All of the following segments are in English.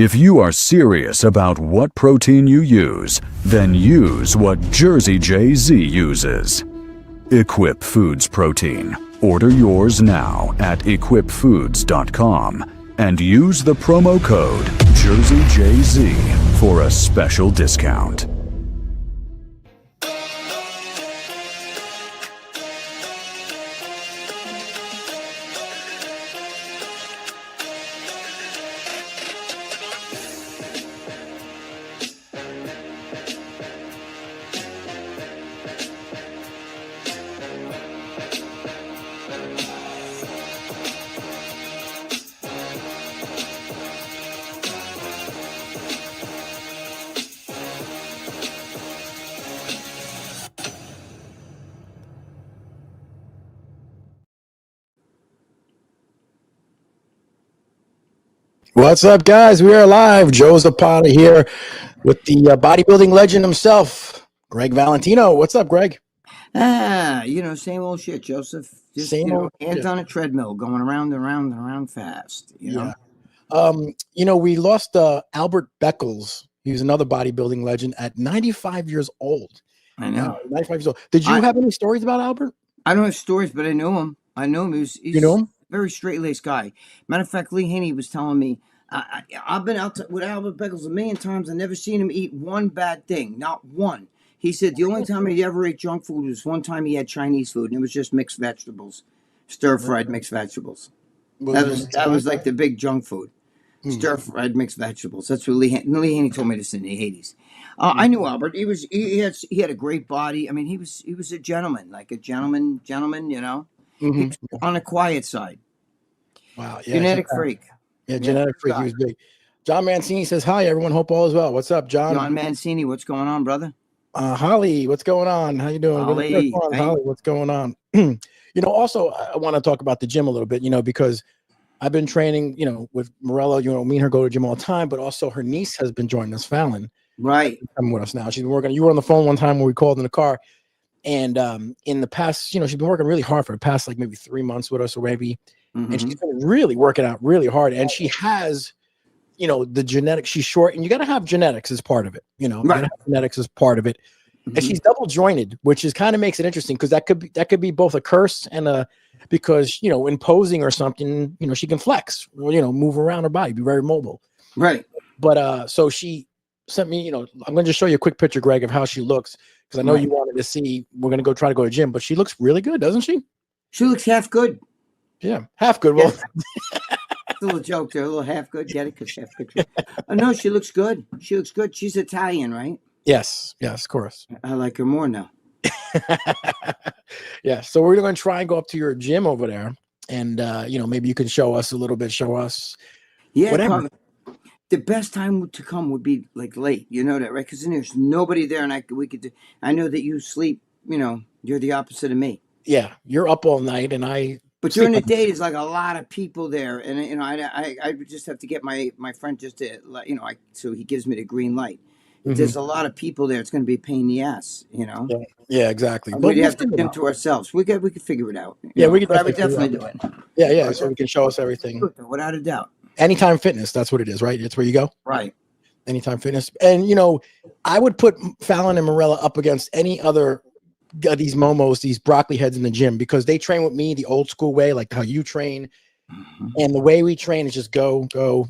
If you are serious about what protein you use, then use what Jersey Jay-Z uses. Equip Foods Protein. Order yours now at equipfoods.com and use the promo code JerseyJZ for a special discount. What's up, guys? We are live. Joe Zapata here with the bodybuilding legend himself, Gregg Valentino. What's up, Greg? Same old shit, Joseph. Just, Same old hands shit. on a treadmill, going around and around and around fast, you know? We lost Albert Beckles. He was another bodybuilding legend at 95 years old. I know. 95 years old. Did you have any stories about Albert? I don't have stories, but I know him. He's you know him? a very straight-laced guy. Matter of fact, Lee Haney was telling me, I've been out with Albert Beckles a million times. I've never seen him eat one bad thing, not one. He said the only time he ever ate junk food was one time he had Chinese food, and it was just mixed vegetables, stir-fried mixed vegetables. That was like the big junk food, stir-fried mixed vegetables. That's what Lee Haney told me this in the 80s. I knew Albert. He had a great body. I mean, he was a gentleman, like a gentleman, you know. He was on the quiet side. Wow, yeah, genetic freak. Yeah, genetic freak. He was big. John Mancini says hi. Everyone, hope all is well. What's up, John? John Mancini, what's going on, brother? Holly, what's going on? How you doing? Holly, Holly, what's going on? Also, I want to talk about the gym a little bit, because I've been training, with Morella. Me and her go to the gym all the time, but also her niece has been joining us, Fallon. Right. Coming with us now. She's been working. You were on the phone one time when we called in the car. And in the past, she's been working really hard for the past, like maybe 3 months with us or maybe. And she's been really working out really hard. And she has, the genetics. She's short, and you got to have genetics as part of it. You got to have genetics as part of it. And she's double jointed, which is kind of makes it interesting because that could be both a curse and because in posing or something, she can flex, move around her body, be very mobile. Right. But so she sent me, I'm going to just show you a quick picture, Greg, of how she looks because I know you wanted to see. We're going to try to go to the gym, but she looks really good, doesn't she? She looks half good. Yeah, half good. Well, a little joke there, a little half good. Get it? Because half good. No, she looks good. She looks good. She's Italian, right? Yes, of course. I like her more now. Yeah, so we're going to try and go up to your gym over there, and maybe you can show us a little bit. Show us, whatever. The best time to come would be like late. You know that, right? Because then there's nobody there, and I know that you sleep. You're the opposite of me. Yeah, you're up all night, and I. But during the day, there's like a lot of people there, and I just have to get my friend just to so he gives me the green light. If there's a lot of people there, it's going to be a pain in the ass, Yeah, exactly. But we have to come to ourselves. We could figure it out. Yeah, we could. I would definitely do it. Yeah. So we can show us everything. Without a doubt. Anytime Fitness, that's what it is, right? It's where you go. Right. Anytime Fitness, and I would put Fallon and Morella up against any other. These momos, these broccoli heads in the gym because they train with me the old school way, like how you train, and the way we train is just go, do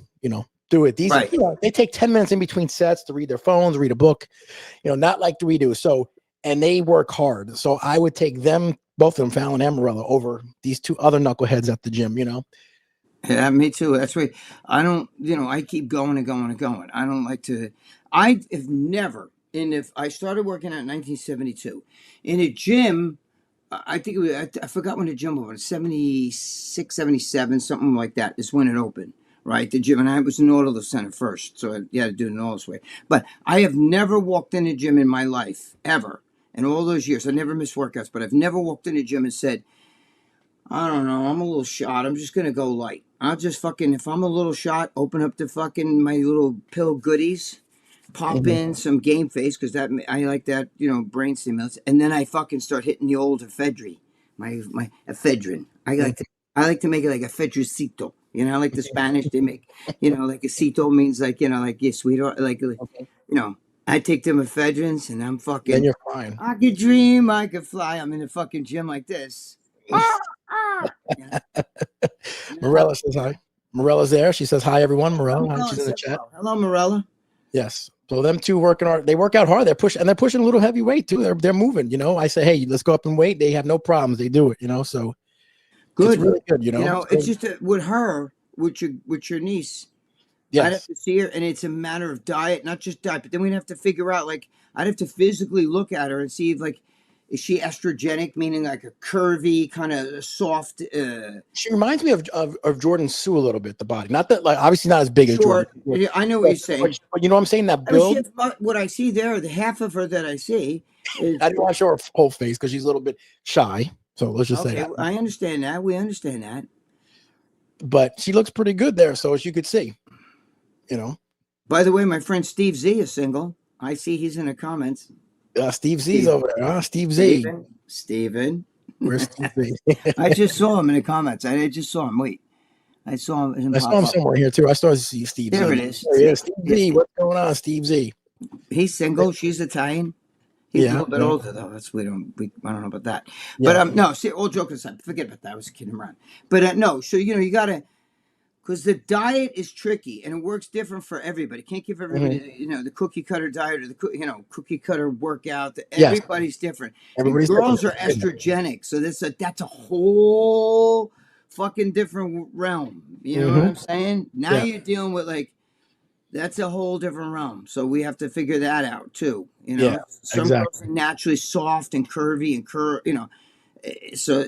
it. These, they take 10 minutes in between sets to read their phones, read a book, not like we do. So, and they work hard. So I would take them, both of them, Fallon and Morella, over these two other knuckleheads at the gym. Yeah, me too. That's why I don't. I keep going and going and going. I don't like to. I have never. And if I started working out in 1972 in a gym, I think it was, I forgot when the gym opened, 76, 77, something like that is when it opened, right? The gym, and I was in Nautilus Center first, so you had to do it in all this way. But I have never walked in a gym in my life, ever, in all those years. I never missed workouts, but I've never walked in a gym and said, I don't know, I'm a little shot, I'm just going to go light. I'll just if I'm a little shot, open up my little pill goodies, pop in some game face because I like that, brain stimulants, and then I start hitting the old ephedrine, my ephedrine. I like to make it like ephedricito. You know, like the Spanish, they make, like acito means like, like yeah, sweetheart, like, I take them ephedrins and I'm Then fucking, you're fine. I could dream, I could fly. I'm in the fucking gym like this. Ah, ah. Morella says hi. Morella's there. She says hi, everyone. Morella, hi. She's in the chat. Hello, Morella. Yes. So them two working hard. They work out hard. They're pushing a little heavy weight too. They're moving. I say, hey, let's go up and weight. They have no problems. They do it. So good. It's really good. It's just with her, with your niece. Yes. I'd have to see her, and it's a matter of diet, not just diet, but then we'd have to figure out, like, I'd have to physically look at her and see if, like, is she estrogenic, meaning like a curvy, kind of soft. She reminds me of Jordan Sue a little bit, the body. Not that, like, obviously not as big as Jordan. I know what you're saying. But you know what I'm saying? That build. What I see there, the half of her that I see. I don't want to show her whole face because she's a little bit shy. So let's just say that. I understand that. We understand that. But she looks pretty good there, so as you could see. By the way, my friend Steve Z is single. I see he's in the comments. Steve Z's over there, huh? Steve Z. Steven. Where's Steve Z? I just saw him in the comments. I just saw him. Wait. I saw him. I saw him somewhere here, too. I started to see Steve there Z. There it is. Yeah, Steve Z. What's going on, Steve Z? He's single. She's Italian. He's a little bit older, though. I don't know about that. Yeah. But, no, see, all joking aside, forget about that. I was kidding around. But, no, so, you got to. Because the diet is tricky and it works different for everybody. Can't give everybody, the cookie cutter diet or the cookie cutter workout. Everybody's different. Girls are estrogenic, so that's a whole fucking different realm. You know what I'm saying? Now you're dealing with that's a whole different realm. So we have to figure that out too. Some girls are naturally soft and curvy and so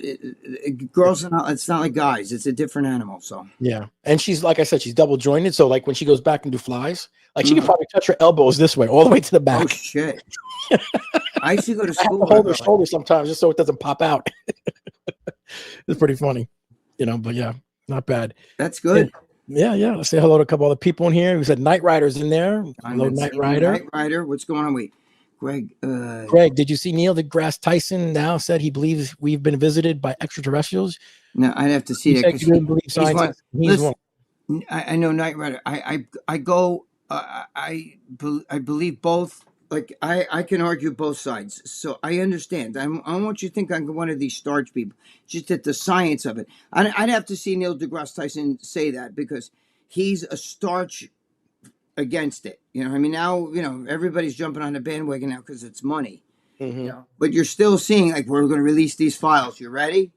girls are not. It's not like guys. It's a different animal. So yeah, and she's, like I said, she's double jointed. So like when she goes back and do flies, like she can probably touch her elbows this way all the way to the back. Oh shit! I used to go to school. I have to hold her shoulder sometimes just so it doesn't pop out. It's pretty funny, but yeah, not bad. That's good. Yeah. Let's say hello to a couple other people in here. We said Night Rider's in there. Hello, Night Rider. Night Rider. What's going on? Wait. Greg, did you see Neil deGrasse Tyson now said he believes we've been visited by extraterrestrials? No, I'd have to see that. He didn't believe science. I know Night Rider. I believe both. Like I can argue both sides, so I understand. I don't want you to think I'm one of these starch people. Just that the science of it. I'd have to see Neil deGrasse Tyson say that because he's a starch against it. I mean, now, everybody's jumping on the bandwagon now because it's money. But you're still seeing, like, we're going to release these files. You ready?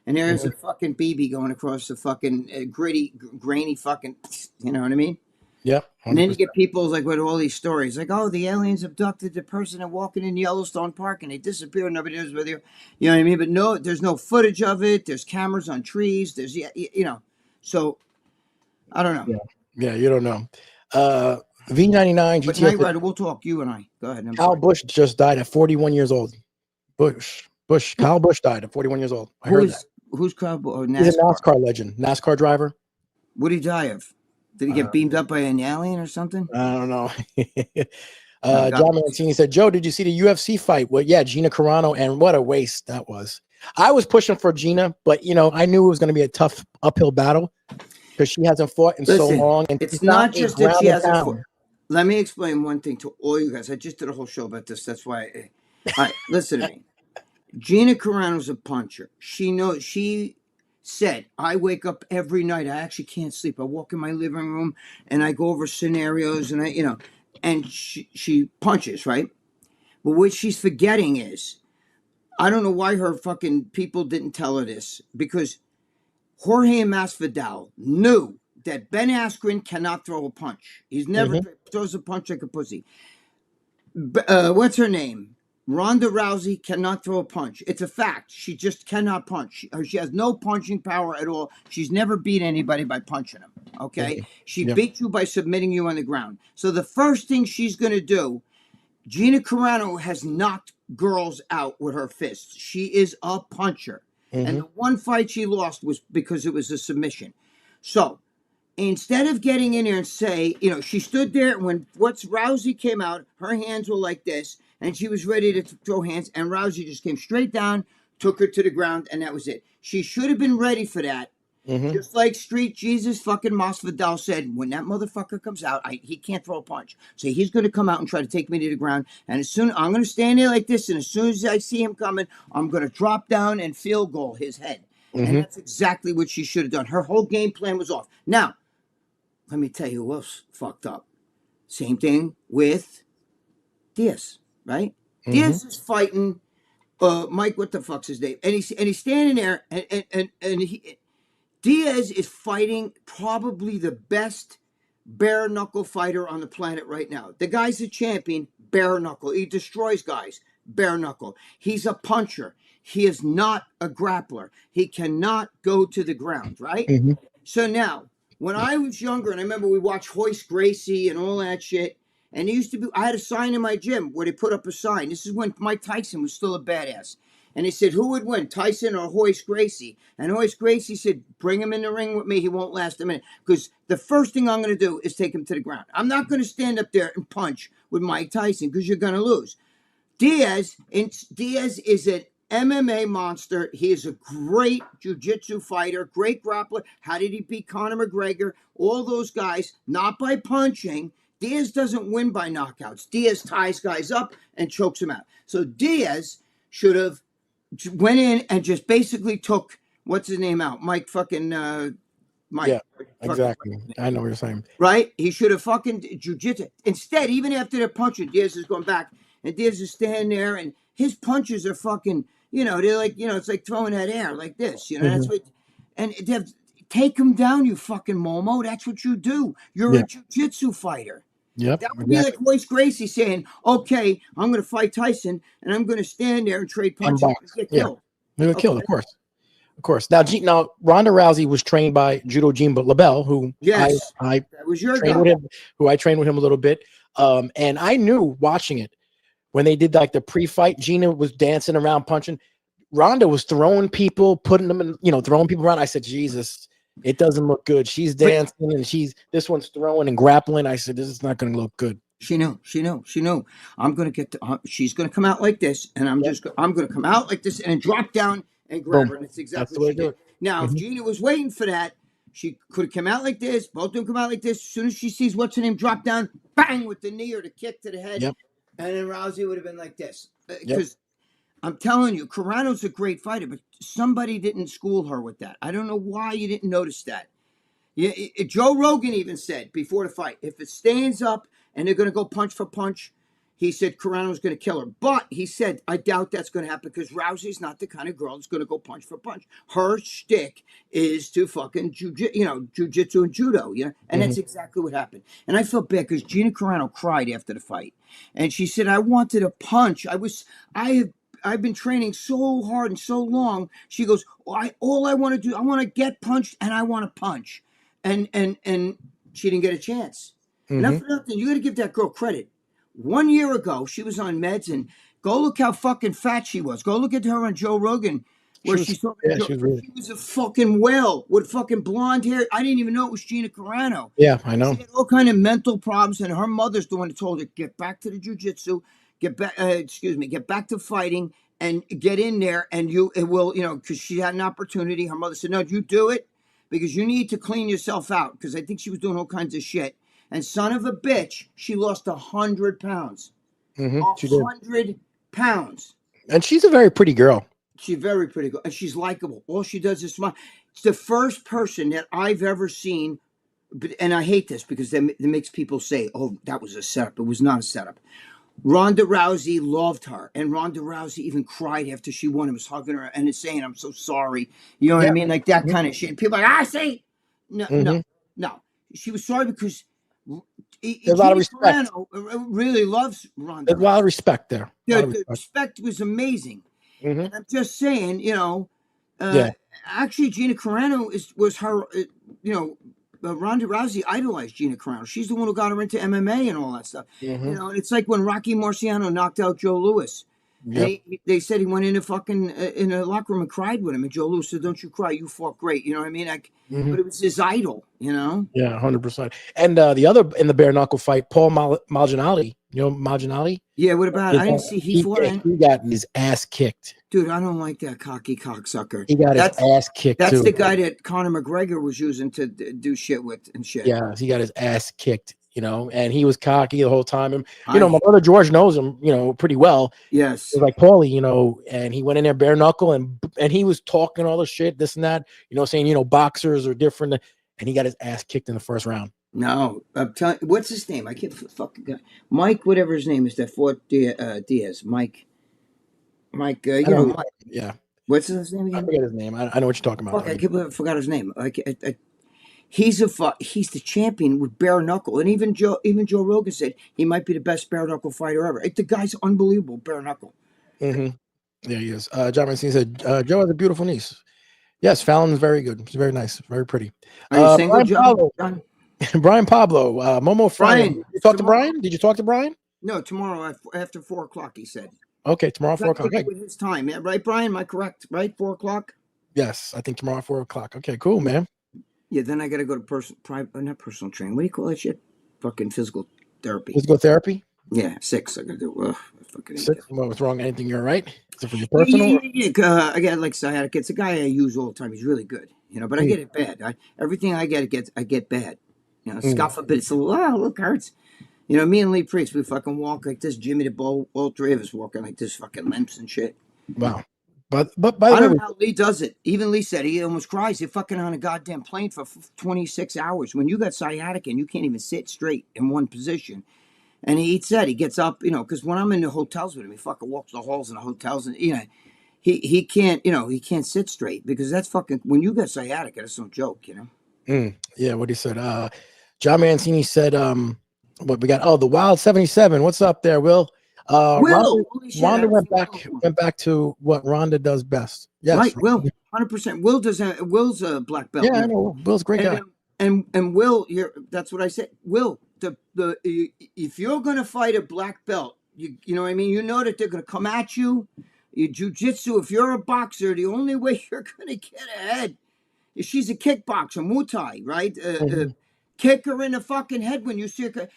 And there's a fucking BB going across the fucking grainy fucking, you know what I mean? Yeah. 100%. And then you get people like with all these stories, like, oh, the aliens abducted the person and walking in Yellowstone Park and they disappeared. Nobody knows where they are. You know what I mean? But no, there's no footage of it. There's cameras on trees. There's, so I don't know. Yeah, you don't know. V99 But Night Rider, we'll talk. You and I. Go ahead. Kyle Busch just died at 41 years old. Kyle Busch died at 41 years old. I heard that. Who's Kyle Busch? He's a NASCAR legend, NASCAR driver. What did he die of? Did he get beamed up by an alien or something? I don't know. John Mancini said, Joe, did you see the UFC fight? Well, yeah, Gina Carano, and what a waste that was. I was pushing for Gina, but I knew it was going to be a tough uphill battle because she hasn't fought in so long. And it's not just that she hasn't fought. Let me explain one thing to all you guys. I just did a whole show about this. That's why. All right, listen to me. Gina Carano's a puncher. She said, I wake up every night. I actually can't sleep. I walk in my living room and I go over scenarios and and she punches, right? But what she's forgetting is, I don't know why her fucking people didn't tell her this, because Jorge Masvidal knew that Ben Askren cannot throw a punch. He's never throws a punch like a pussy. What's her name? Ronda Rousey cannot throw a punch. It's a fact. She just cannot punch. She has no punching power at all. She's never beat anybody by punching them. Okay? She beat you by submitting you on the ground. So the first thing she's going to do, Gina Carano has knocked girls out with her fists. She is a puncher. And the one fight she lost was because it was a submission. So instead of getting in there and say, she stood there when Rousey came out, her hands were like this, and she was ready to throw hands, and Rousey just came straight down, took her to the ground, and that was it. She should have been ready for that, Just like Street Jesus fucking Masvidal said, when that motherfucker comes out, he can't throw a punch. So he's going to come out and try to take me to the ground. And as soon I'm going to stand there like this, and as soon as I see him coming, I'm going to drop down and field goal his head. And that's exactly what she should have done. Her whole game plan was off. Now, let me tell you who else fucked up. Same thing with Diaz, right? Diaz is fighting Mike. What the fuck's his name? And he's standing there, and Diaz is fighting probably the best bare-knuckle fighter on the planet right now. The guy's a champion, bare-knuckle. He destroys guys, bare-knuckle. He's a puncher. He is not a grappler. He cannot go to the ground, right? So now, when I was younger, and I remember we watched Hoist Gracie and all that shit, and it used to be, I had a sign in my gym where they put up a sign. This is when Mike Tyson was still a badass. And they said, who would win, Tyson or Hoist Gracie? And Hoist Gracie said, bring him in the ring with me. He won't last a minute. Because the first thing I'm going to do is take him to the ground. I'm not going to stand up there and punch with Mike Tyson because you're going to lose. Diaz is an MMA monster. He is a great jiu-jitsu fighter, great grappler. How did he beat Conor McGregor? All those guys, not by punching. Diaz doesn't win by knockouts. Diaz ties guys up and chokes them out. So Diaz should have went in and just basically took what's his name out, Mike fucking Mike. Yeah, exactly. I know what you're saying. Right? He should have fucking jiu-jitsu. Instead, even after they're punching, Diaz is going back, and Diaz is standing there, and his punches are fucking, they're like, it's like throwing that air like this, that's what, and they have, take him down, you fucking Momo. That's what you do. You're a jiu-jitsu fighter. Yep. That would be like Royce Gracie saying, okay, I'm going to fight Tyson, and I'm going to stand there and trade punches and get killed. They get killed, of course. Of course. Now, Ronda Rousey was trained by Judo Gene LaBelle, who I that was your trained with him, who I trained with him a little bit. And I knew watching it when they did like the pre-fight, Gina was dancing around, punching. Ronda was throwing people, putting them in, throwing people around. I said, Jesus, it doesn't look good. She's dancing and this one's throwing and grappling. I said, this is not going to look good. She knew. I'm going to get she's going to come out like this, and I'm going to come out like this and drop down and grab her. And it's exactly what she did. Now, if Gina was waiting for that, she could have come out like this. Both of them come out like this. As soon as she sees what's her name drop down, bang, with the knee or the kick to the head. And then Rousey would have been like this. Because I'm telling you, Carano's a great fighter, but somebody didn't school her with that. I don't know why you didn't notice that. Joe Rogan even said before the fight, if it stands up and they're going to go punch for punch, he said Carano's going to kill her. But he said, I doubt that's going to happen because Rousey's not the kind of girl that's going to go punch for punch. Her shtick is to fucking jiu-jitsu and judo, and that's exactly what happened. And I felt bad because Gina Carano cried after the fight. And she said, I wanted a punch. I've been training so hard and so long. She goes, all I want to do, I want to get punched and I want to punch. And she didn't get a chance. Not for nothing. You got to give that girl credit. 1 year ago, she was on meds, and go look how fucking fat she was. Go look at her on Joe Rogan, where she was a fucking whale with fucking blonde hair. I didn't even know it was Gina Carano. Yeah, I know. She had all kind of mental problems, and her mother's the one that told her, get back to the jiu-jitsu, get back to fighting, and get in there, and it will, because she had an opportunity. Her mother said, no, you do it, because you need to clean yourself out, because I think she was doing all kinds of shit. And son of a bitch, she lost 100 pounds. 100 pounds. And she's a very pretty girl. She's very pretty girl. And she's likable. All she does is smile. It's the first person that I've ever seen, and I hate this because it makes people say, oh, that was a setup. It was not a setup. Ronda Rousey loved her. And Ronda Rousey even cried after she won and was hugging her and saying, I'm so sorry. You know what I mean? Like that kind of shit. And people are like, see. No. She was sorry because there's a lot of respect. Really loves Ronda. There's a lot of respect there. The respect was amazing. And I'm just saying, actually Gina Carano was her, Ronda Rousey idolized Gina Carano. She's the one who got her into MMA and all that stuff. And it's like when Rocky Marciano knocked out Joe Louis. They said he went in a locker room and cried with him. And Joe Louis said, don't you cry, you fought great. You know what I mean? But it was his idol, Yeah, 100%. And the other in the bare knuckle fight, Paul Malignaggi You know Marginale? Yeah, what about? I didn't see he fought. He got his ass kicked. Dude, I don't like that cocky cocksucker. He got his ass kicked That's too. the guy that Conor McGregor was using to do shit with and shit. Yeah, he got his ass kicked, and he was cocky the whole time. And my brother George knows him, pretty well. Yes. He was like Paulie, and he went in there bare knuckle and he was talking all the shit, this and that, saying, boxers are different. And he got his ass kicked in the first round. No, I'm telling. What's his name? I can't fucking guy. Mike, whatever his name is, that fought Diaz. Mike. Mike. Mike. Yeah. What's his name again? I forget his name. I know what you're talking about. Fuck, I can't believe I forgot his name. He's the champion with bare-knuckle, and even Joe Rogan said he might be the best bare-knuckle fighter ever. The guy's unbelievable, bare-knuckle. Mm-hmm. Yeah, he is. John Mancini said Joe has a beautiful niece. Yes, Fallon's very good. She's very nice, very pretty. Are you single, John? Brian Pablo, Momo Friday. Brian, Did you talk to Brian? Did you talk to Brian? No, tomorrow after 4 o'clock. He said. Okay, tomorrow 4 o'clock. With his time, yeah, right, Brian? Am I correct? Right, 4 o'clock. Yes, I think tomorrow 4 o'clock. Okay, cool, man. Yeah, then I got to go to not personal training. What do you call that shit? Fucking physical therapy. Physical therapy? Yeah, 6. I got to do. Fucking 6. What's wrong? Anything you're right? Is it for your personal? Yeah, I got like sciatica. It's a guy I use all the time. He's really good, but I get it bad. Everything I get bad. Scuff a bit. It's look, hurts. Me and Lee Priest, we fucking walk like this. Jimmy the Bull, all 3 of us walking like this, fucking limps and shit. Wow. But by the way, I don't know how Lee does it. Even Lee said he almost cries. He's fucking on a goddamn plane for 26 hours. When you got sciatica and you can't even sit straight in one position. And he said he gets up, because when I'm in the hotels with him, he fucking walks the halls in the hotels and, he can't, he can't sit straight because that's fucking, when you got sciatica, that's no joke, Yeah, what he said. John Mancini said, what we got? Oh, the Wild 77. What's up there, Will? Rhonda went back to what Rhonda does best. Yes, right. Will 100%. Will's a black belt. Yeah, I know. Will's a great guy. And Will, that's what I said. Will, if you're gonna fight a black belt, you know what I mean. You know that they're gonna come at you. Your jiu-jitsu. If you're a boxer, the only way you're gonna get ahead is she's a kickboxer, Muay Thai, right? Kick her in the fucking head when you see her.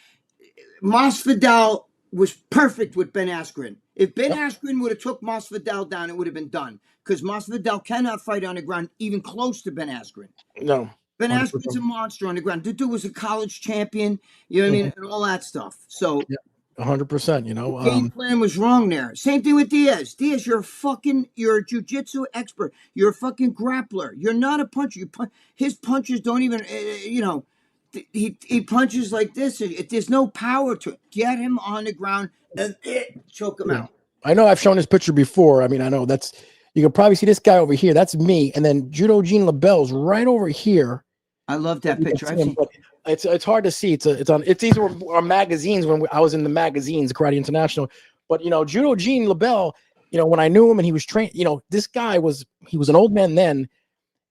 Masvidal was perfect with Ben Askren. If Ben Askren would have took Masvidal down, it would have been done. Because Masvidal cannot fight on the ground even close to Ben Askren. No. Ben Askren's a monster on the ground. The dude was a college champion, you know what I mean, and all that stuff. So 100%, the game plan was wrong there. Same thing with Diaz. Diaz, you're a jiu-jitsu expert. You're a fucking grappler. You're not a puncher. His punches don't even, he punches like this. There's no power to it. Get him on the ground and choke him out. I know I've shown this picture before. I mean, I know you can probably see this guy over here. That's me. And then Judo Gene LaBelle's right over here. I love that picture. It's hard to see. These were magazines when I was in the magazines, Karate International. But Judo Gene LaBelle, when I knew him and he was trained, this guy he was an old man then.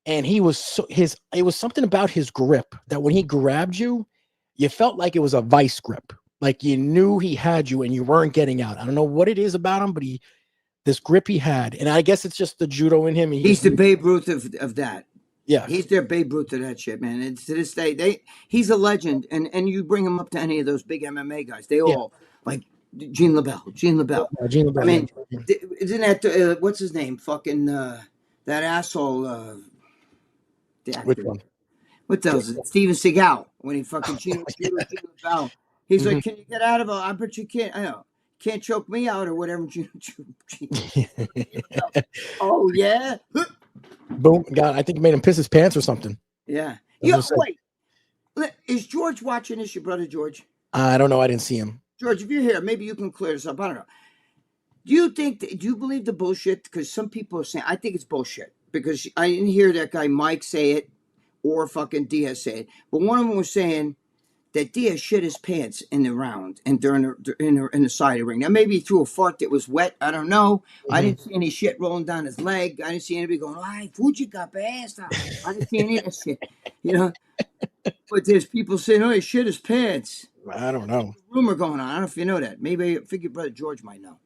And it was something about his grip that when he grabbed you, you felt like it was a vice grip. Like you knew he had you and you weren't getting out. I don't know what it is about him, but this grip he had. And I guess it's just the judo in him. He's the Babe Ruth of that. Yeah. He's their Babe Ruth of that shit, man. And to this day, he's a legend. And you bring him up to any of those big MMA guys, they all like Gene LaBelle. Gene LaBelle. I mean, isn't that what's his name? Fucking that asshole. Which one? What those? Steven Seagal when he fucking Gene LaBelle. He's like, can you get out of it? I bet you can't. I know. Can't choke me out or whatever. Oh yeah. Boom! God, I think it made him piss his pants or something. Yeah. Wait. Is George watching this? Your brother George? I don't know. I didn't see him. George, if you're here, maybe you can clear this up. I don't know. Do you believe the bullshit? Because some people are saying, I think it's bullshit. Because I didn't hear that guy Mike say it or fucking Diaz say it. But one of them was saying that Diaz shit his pants in the round and in the side of the ring. Now, maybe he threw a fart that was wet. I don't know. I didn't see any shit rolling down his leg. I didn't see anybody going, "Ay, Fuji got ass." I didn't see any of that shit, But there's people saying, "Oh, he shit his pants." I don't know. Rumor going on. I don't know if you know that. Maybe I figure brother George might know.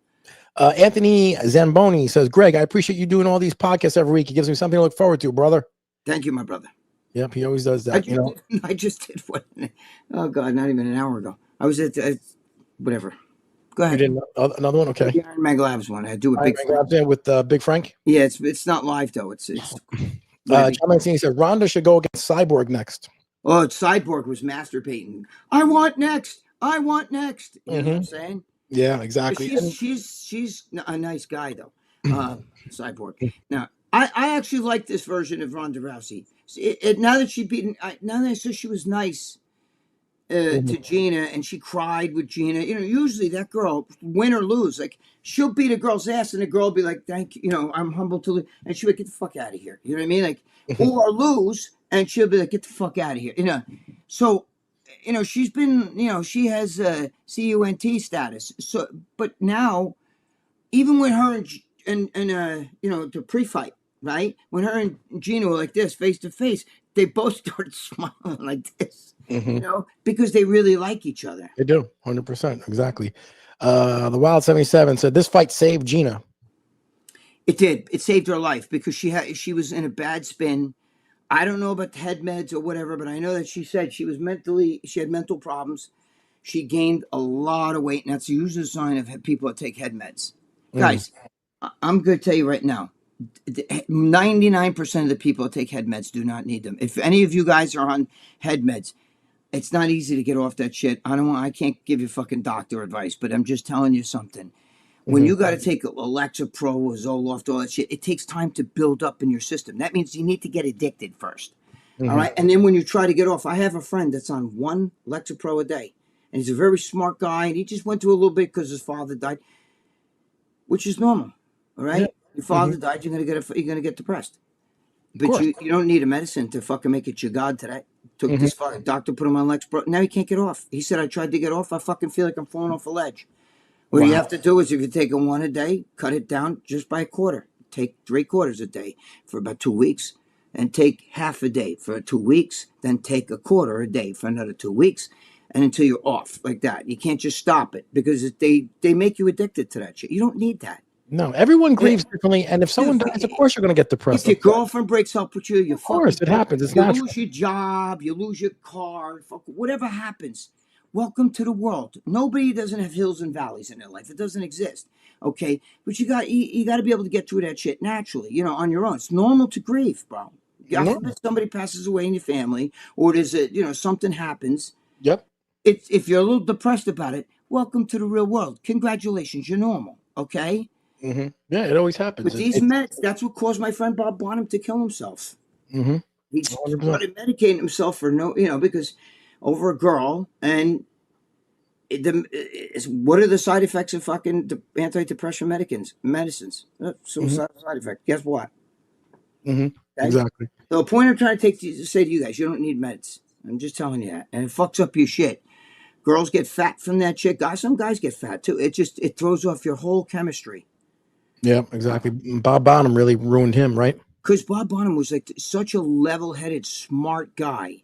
Anthony Zamboni says, Greg, I appreciate you doing all these podcasts every week. It gives me something to look forward to, brother. Thank you, my brother. Yep, he always does that. I just did what? Oh God, not even an hour ago. I was at whatever. Go You ahead. didn't another one? Okay. The Iron Man Labs one. I do a Iron big Man Frank. grabs in with Big Frank. Yeah, it's not live though. It's John Mancini said Ronda should go against Cyborg next. oh, Cyborg was masturbating. I want next. I want next. You know what I'm saying? Yeah, But exactly. she's a nice guy though. Cyborg. Now I actually like this version of Ronda Rousey. Now that now that I saw she was nice to Gina and she cried with Gina. You know, usually that girl, win or lose, like she'll beat a girl's ass and the girl will be like, "Thank you, you know, I'm humbled to lose," and she'll be like, "Get the fuck out of here." You know what I mean? Like, or lose and she'll be like, "Get the fuck out of here." You know, so you know she's been, you know, she has CUNT status. So, but now even when her and you know, the pre-fight, right? When her and Gina were like this, face to face, they both started smiling like this, you know, because they really like each other. They do, 100%, exactly. The Wild 77 said this fight saved Gina. It did. It saved her life because she was in a bad spin. I don't know about the head meds or whatever, but I know that she said she had mental problems. She gained a lot of weight, and that's usually a sign of people that take head meds. Guys, I'm going to tell you right now, 99% of the people that take head meds do not need them. If any of you guys are on head meds, it's not easy to get off that shit. I can't give you fucking doctor advice, but I'm just telling you something. When you got to take Lexapro or Zoloft, all that shit, it takes time to build up in your system. That means you need to get addicted first. All right. And then when you try to get off, I have a friend that's on one Lexapro a day. And he's a very smart guy. And he just went through a little bit because his father died, which is normal. All right. Yeah. Your father died, you're gonna get depressed. But you don't need a medicine to fucking make it your God today. Took this fucking doctor, put him on Lexapro. Now he can't get off. He said, I tried to get off. I fucking feel like I'm falling off a ledge. What you have to do is if you're taking one a day, cut it down just by a quarter. Take 3/4 a day for about 2 weeks, and take half a day for 2 weeks, then take a quarter a day for another 2 weeks, and until you're off like that. You can't just stop it because they make you addicted to that shit. You don't need that. No, everyone grieves differently, and if someone dies, of course you're going to get depressed. If your girlfriend breaks up with you, of course it happens. It's natural. You lose your job, you lose your car, whatever happens. Welcome to the world. Nobody doesn't have hills and valleys in their life. It doesn't exist. Okay, but you got to be able to get through that shit naturally. You know, on your own. It's normal to grieve, bro. God forbid somebody passes away in your family, or there's something happens. Yep. If you're a little depressed about it, welcome to the real world. Congratulations, you're normal. Okay. Yeah, it always happens. With these meds, that's what caused my friend Bob Bonham to kill himself. He started medicating himself for because over a girl, and what are the side effects of fucking antidepressant medicines? Suicidal side effect. Guess what? Okay? Exactly. So the point I'm trying to say to you guys, you don't need meds. I'm just telling you that, and it fucks up your shit. Girls get fat from that shit. Some guys get fat too. It throws off your whole chemistry. Yeah, exactly. Bob Bonham really ruined him, right? Because Bob Bonham was like such a level-headed, smart guy.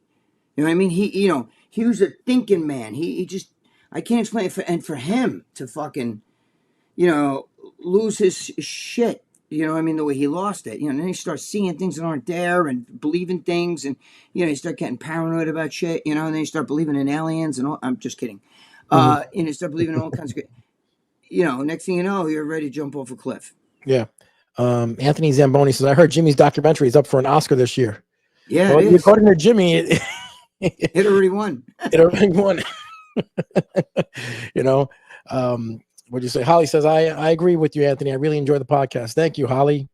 You know what I mean? He was a thinking man. He just, I can't explain it. And for him to fucking, lose his shit, you know what I mean? The way he lost it, and then he starts seeing things that aren't there and believing things, and, you start getting paranoid about shit, and then you start believing in aliens and all. I'm just kidding. You start believing in all kinds of, next thing you know, you're ready to jump off a cliff. Yeah. Anthony Zamboni says, I heard Jimmy's documentary is up for an Oscar this year. Yeah, well, it is. According to Jimmy, it already won. It already won. What'd you say? Holly says, I agree with you, Anthony. I really enjoy the podcast. Thank you, Holly.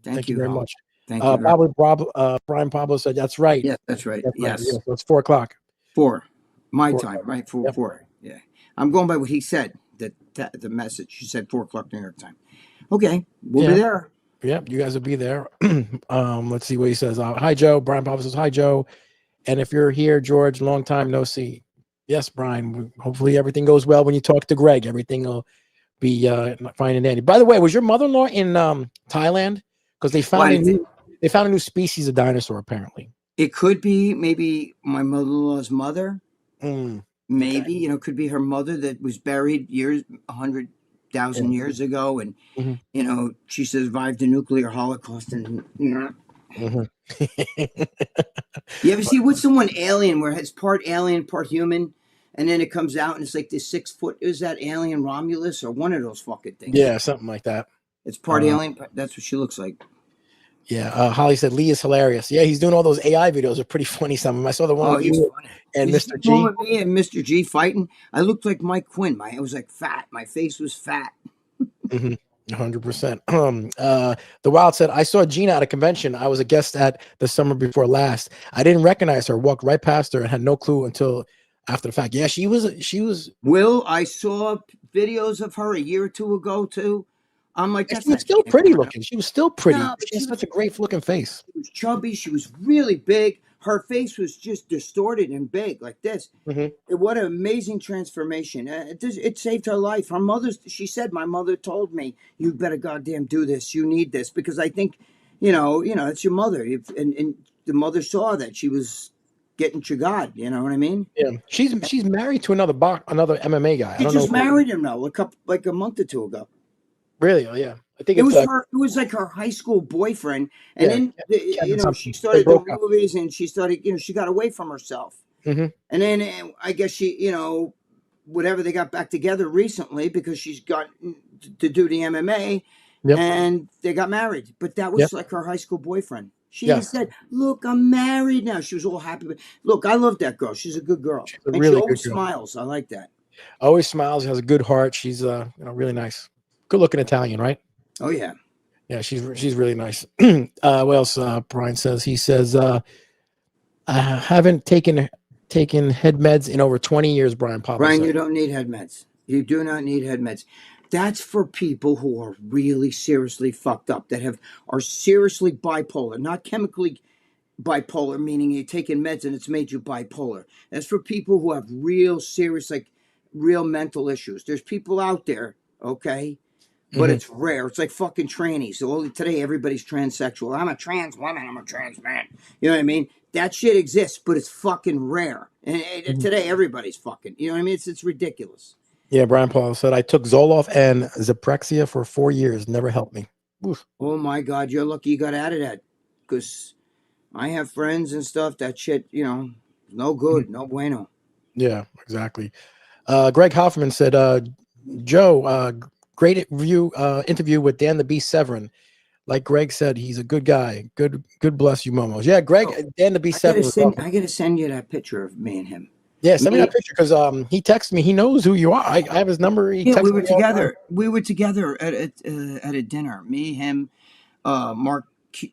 Thank you very much. Thank you. Brian Pablo said, that's right. Yeah, that's right. Yes. Right. Yeah, so it's 4:00. 4. My time, right? 4. Yeah. I'm going by what he said, the message. He said 4:00 New York time. Okay, we'll be there. Yeah, you guys will be there. Let's see what he says. Hi, Joe. Brian Pablo says, hi, Joe. And if you're here, George, long time no see. Yes, Brian. Hopefully everything goes well when you talk to Greg. Everything will be fine and dandy. By the way, was your mother-in-law in Thailand? Because they found a new species of dinosaur, apparently. It could be maybe my mother-in-law's mother. Maybe, okay. Could be her mother that was buried 100,000 years ago, and she survived the nuclear holocaust, and you ever see what's the one alien where it's part alien, part human? and then it comes out and it's like this 6 foot. Is that alien Romulus or one of those fucking things? Yeah, something like that. It's part alien. That's what she looks like. Yeah, Holly said Lee is hilarious. Yeah, he's doing all those AI videos. Are pretty funny. Some of them. I saw the one with He's you funny. and Did you see Mr. the one G. with me and Mr. G fighting? I looked like Mike Quinn. I was like fat. My face was fat. 100%. The Wild said, I saw Gina at a convention. I was a guest at the summer before last. I didn't recognize her, walked right past her and had no clue until after the fact. Yeah, she was. Will, I saw videos of her a year or two ago too. I'm like, that's She was not still Gina pretty Carano. looking. She was still pretty. No, but She has she was- such a great looking face. She was chubby. She was really big. Her face was just distorted and big like this. What an amazing transformation. It saved her life. Her mother, she said, my mother told me, you better goddamn do this. You need this. Because I think, it's your mother. And the mother saw that she was getting chagad. You know what I mean? Yeah, she's married to another MMA guy. She just married him now, like a month or two ago. Really? Oh, yeah. I think It was her. It was like her high school boyfriend, and then she started doing movies, and she started, she got away from herself, and then I guess she, whatever, they got back together recently because she's got to do the MMA, and they got married. But that was like her high school boyfriend. She even said, "Look, I'm married now." She was all happy. Look, I love that girl. She's a good girl, and really she always smiles. I like that. Always smiles. Has a good heart. She's really nice. Good looking Italian, right? Oh yeah, yeah. She's really nice. What else? Brian says. He says, "I haven't taken head meds in over 20 years." Brian, you don't need head meds. You do not need head meds. That's for people who are really seriously fucked up, that are seriously bipolar, not chemically bipolar, meaning you're taking meds and it's made you bipolar. That's for people who have real serious, like real mental issues. There's people out there, okay? But it's rare. It's like fucking trannies. So today everybody's transsexual. I'm a trans woman. I'm a trans man. You know what I mean? That shit exists, but it's fucking rare. And today everybody's fucking. You know what I mean? It's ridiculous. Yeah, Brian Paul said, I took Zoloft and Zyprexa for 4 years. Never helped me. Oof. Oh my God, you're lucky you got out of that. Because I have friends and stuff. That shit, no good. No bueno. Yeah, exactly. Greg Hoffman said, Joe, great interview with Dan the Beast Severin. Like Greg said, he's a good guy. Good bless you, Momos. Yeah, Greg, Dan the Beast Severin. I gotta send you that picture of me and him. Yeah, send me that picture because he texted me. He knows who you are. I have his number. We were together. We were together at a dinner. Me, him, Mark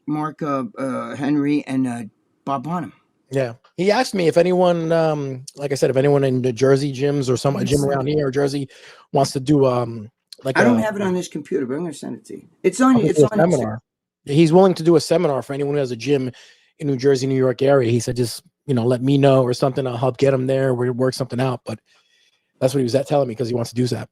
Henry, and Bob Bonham. Yeah, he asked me if anyone, like I said, if anyone in the Jersey gyms or a gym around here or Jersey wants to do like I don't have it on this computer, but I'm going to send it to you. It's on a seminar. He's willing to do a seminar for anyone who has a gym in New Jersey, New York area. He said, just let me know or something. I'll help get him there. We'll work something out. But that's what he was telling me because he wants to do that.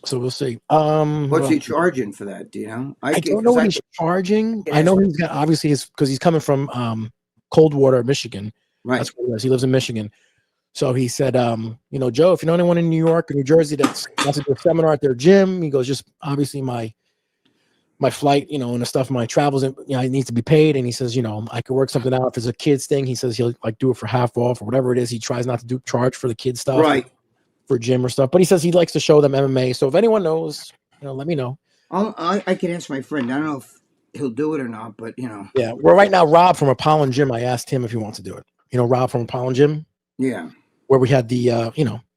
So we'll see. What's he charging for that? Do you know? I don't know what he's charging. I know he's got obviously because he's coming from Coldwater, Michigan. Right. That's where he lives. He lives in Michigan. So he said, Joe, if you know anyone in New York or New Jersey that wants to do a seminar at their gym, he goes, just obviously my flight, and the stuff, my travels, it needs to be paid. And he says, I could work something out. If it's a kids thing, he says he'll like do it for half off or whatever it is. He tries not to charge for the kids stuff, right? For gym or stuff. But he says he likes to show them MMA. So if anyone knows, let me know. I can ask my friend. I don't know if he'll do it or not, but Yeah. Well, right now, Rob from Apollon Gym, I asked him if he wants to do it. Rob from Apollon Gym. Yeah. Where we had the,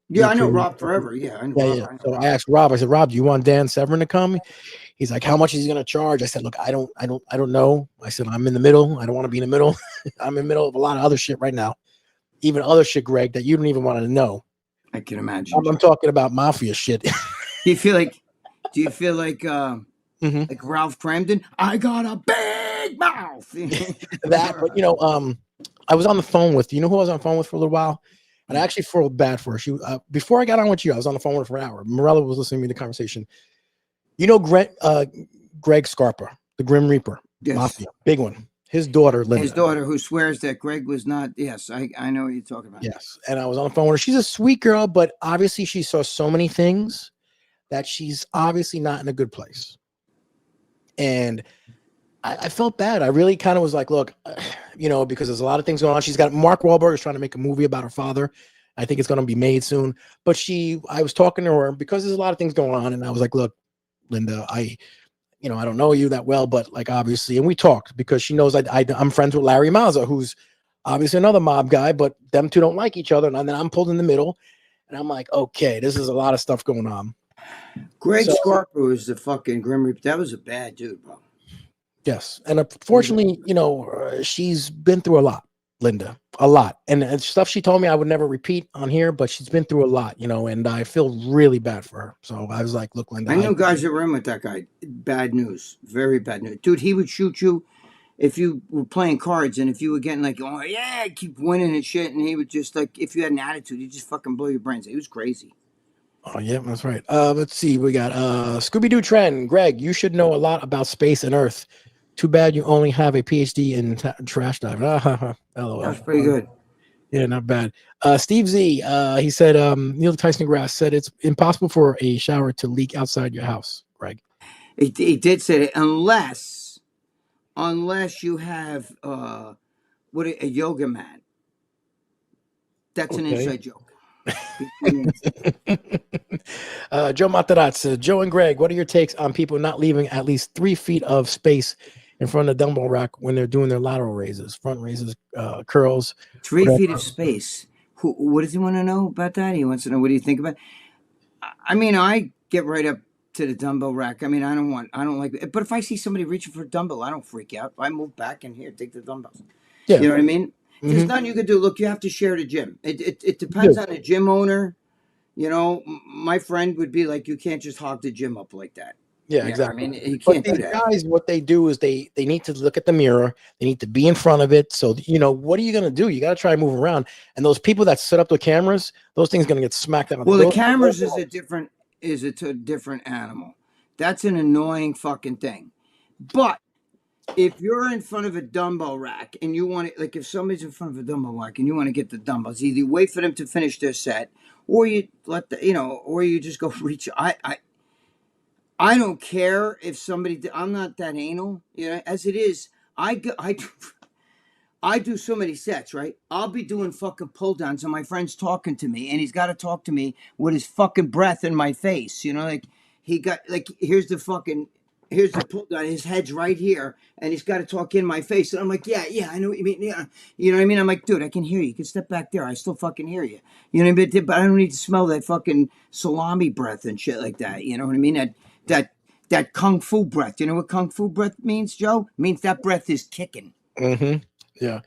Yeah, I know Rob forever. Yeah. I know Rob. So I asked Rob. I said, Rob, do you want Dan Severin to come? He's like, how much is he going to charge? I said, look, I don't know. I said, I'm in the middle. I don't want to be in the middle. I'm in the middle of a lot of other shit right now. Even other shit, Greg, that you don't even want to know. I can imagine. I'm talking about mafia shit. Do you feel like like Ralph Cramden? I got a big mouth. That, but I was on the phone with, who I was on the phone with for a little while? And I actually felt bad for her. She before I got on with you, I was on the phone with her for an hour. Morella was listening to me the conversation. Greg Scarpa, the Grim Reaper, yes. Mafia, big one. His daughter, Linda. His daughter, who swears that Greg was not. Yes, I know what you're talking about. Yes, and I was on the phone with her. She's a sweet girl, but obviously she saw so many things that she's obviously not in a good place. And I felt bad. I really kind of was like, look, because there's a lot of things going on. She's got Mark Wahlberg is trying to make a movie about her father, I think it's going to be made soon. But I was talking to her because there's a lot of things going on, and I was like, look, Linda, I don't know you that well, but like obviously, and we talked because she knows I'm friends with Larry Mazza, who's obviously another mob guy, but them two don't like each other. And then I'm pulled in the middle, and I'm like, okay, this is a lot of stuff going on. Greg Scarpa was the fucking Grim Reaper. That was a bad dude, bro. Yes, and unfortunately, she's been through a lot, Linda, a lot, and stuff she told me I would never repeat on here, but she's been through a lot, and I feel really bad for her. So I was like, look, Linda, I know guys that were in with that guy. Bad news, very bad news, dude. He would shoot you if you were playing cards, and if you were getting like, oh yeah, keep winning and shit, and he would just like, if you had an attitude, he'd just fucking blow your brains. He was crazy. Oh yeah, that's right. Let's see, we got Scooby-Doo Trend. Greg, you should know a lot about space and Earth. Too bad you only have a PhD in trash diving. LOL. That's pretty good. Yeah, not bad. Steve Z, he said Neil Tyson Grass said it's impossible for a shower to leak outside your house, Greg. He did say that unless you have a yoga mat. That's an inside joke. Joe Matarazzo, Joe and Greg, what are your takes on people not leaving at least 3 feet of space in front of the dumbbell rack when they're doing their lateral raises, front raises, curls? 3 feet of space. What does he want to know about that? He wants to know, what do you think about it? I mean, I get right up to the dumbbell rack. I mean, I don't like it. But if I see somebody reaching for a dumbbell, I don't freak out. I move back and here, take the dumbbells. Yeah. You know what I mean? There's nothing you can do. Look, you have to share the gym. It depends on the gym owner. My friend would be like, you can't just hog the gym up like that. Yeah, exactly. I mean, you can't do that. Guys, what they do is they need to look at the mirror. They need to be in front of it. So, what are you going to do? You got to try and move around. And those people that set up the cameras, those things are going to get smacked out. Well, the cameras is a different animal. That's an annoying fucking thing. But if you're in front of a dumbbell rack and you want to, like, if somebody's in front of a dumbbell rack and you want to get the dumbbells, either you wait for them to finish their set, or you or you just go reach. I don't care if somebody. I'm not that anal, as it is. I do so many sets, right? I'll be doing fucking pull downs and my friend's talking to me and he's got to talk to me with his fucking breath in my face. Like he got, like, here's the pull down. His head's right here and he's got to talk in my face. And I'm like, yeah, I know what you mean. Yeah. You know what I mean? I'm like, dude, I can hear you. You can step back there. I still fucking hear you. You know what I mean? But I don't need to smell that fucking salami breath and shit like that. You know what I mean? That kung fu breath. You know what kung fu breath means, Joe? It means that breath is kicking. Mm-hmm. Yeah.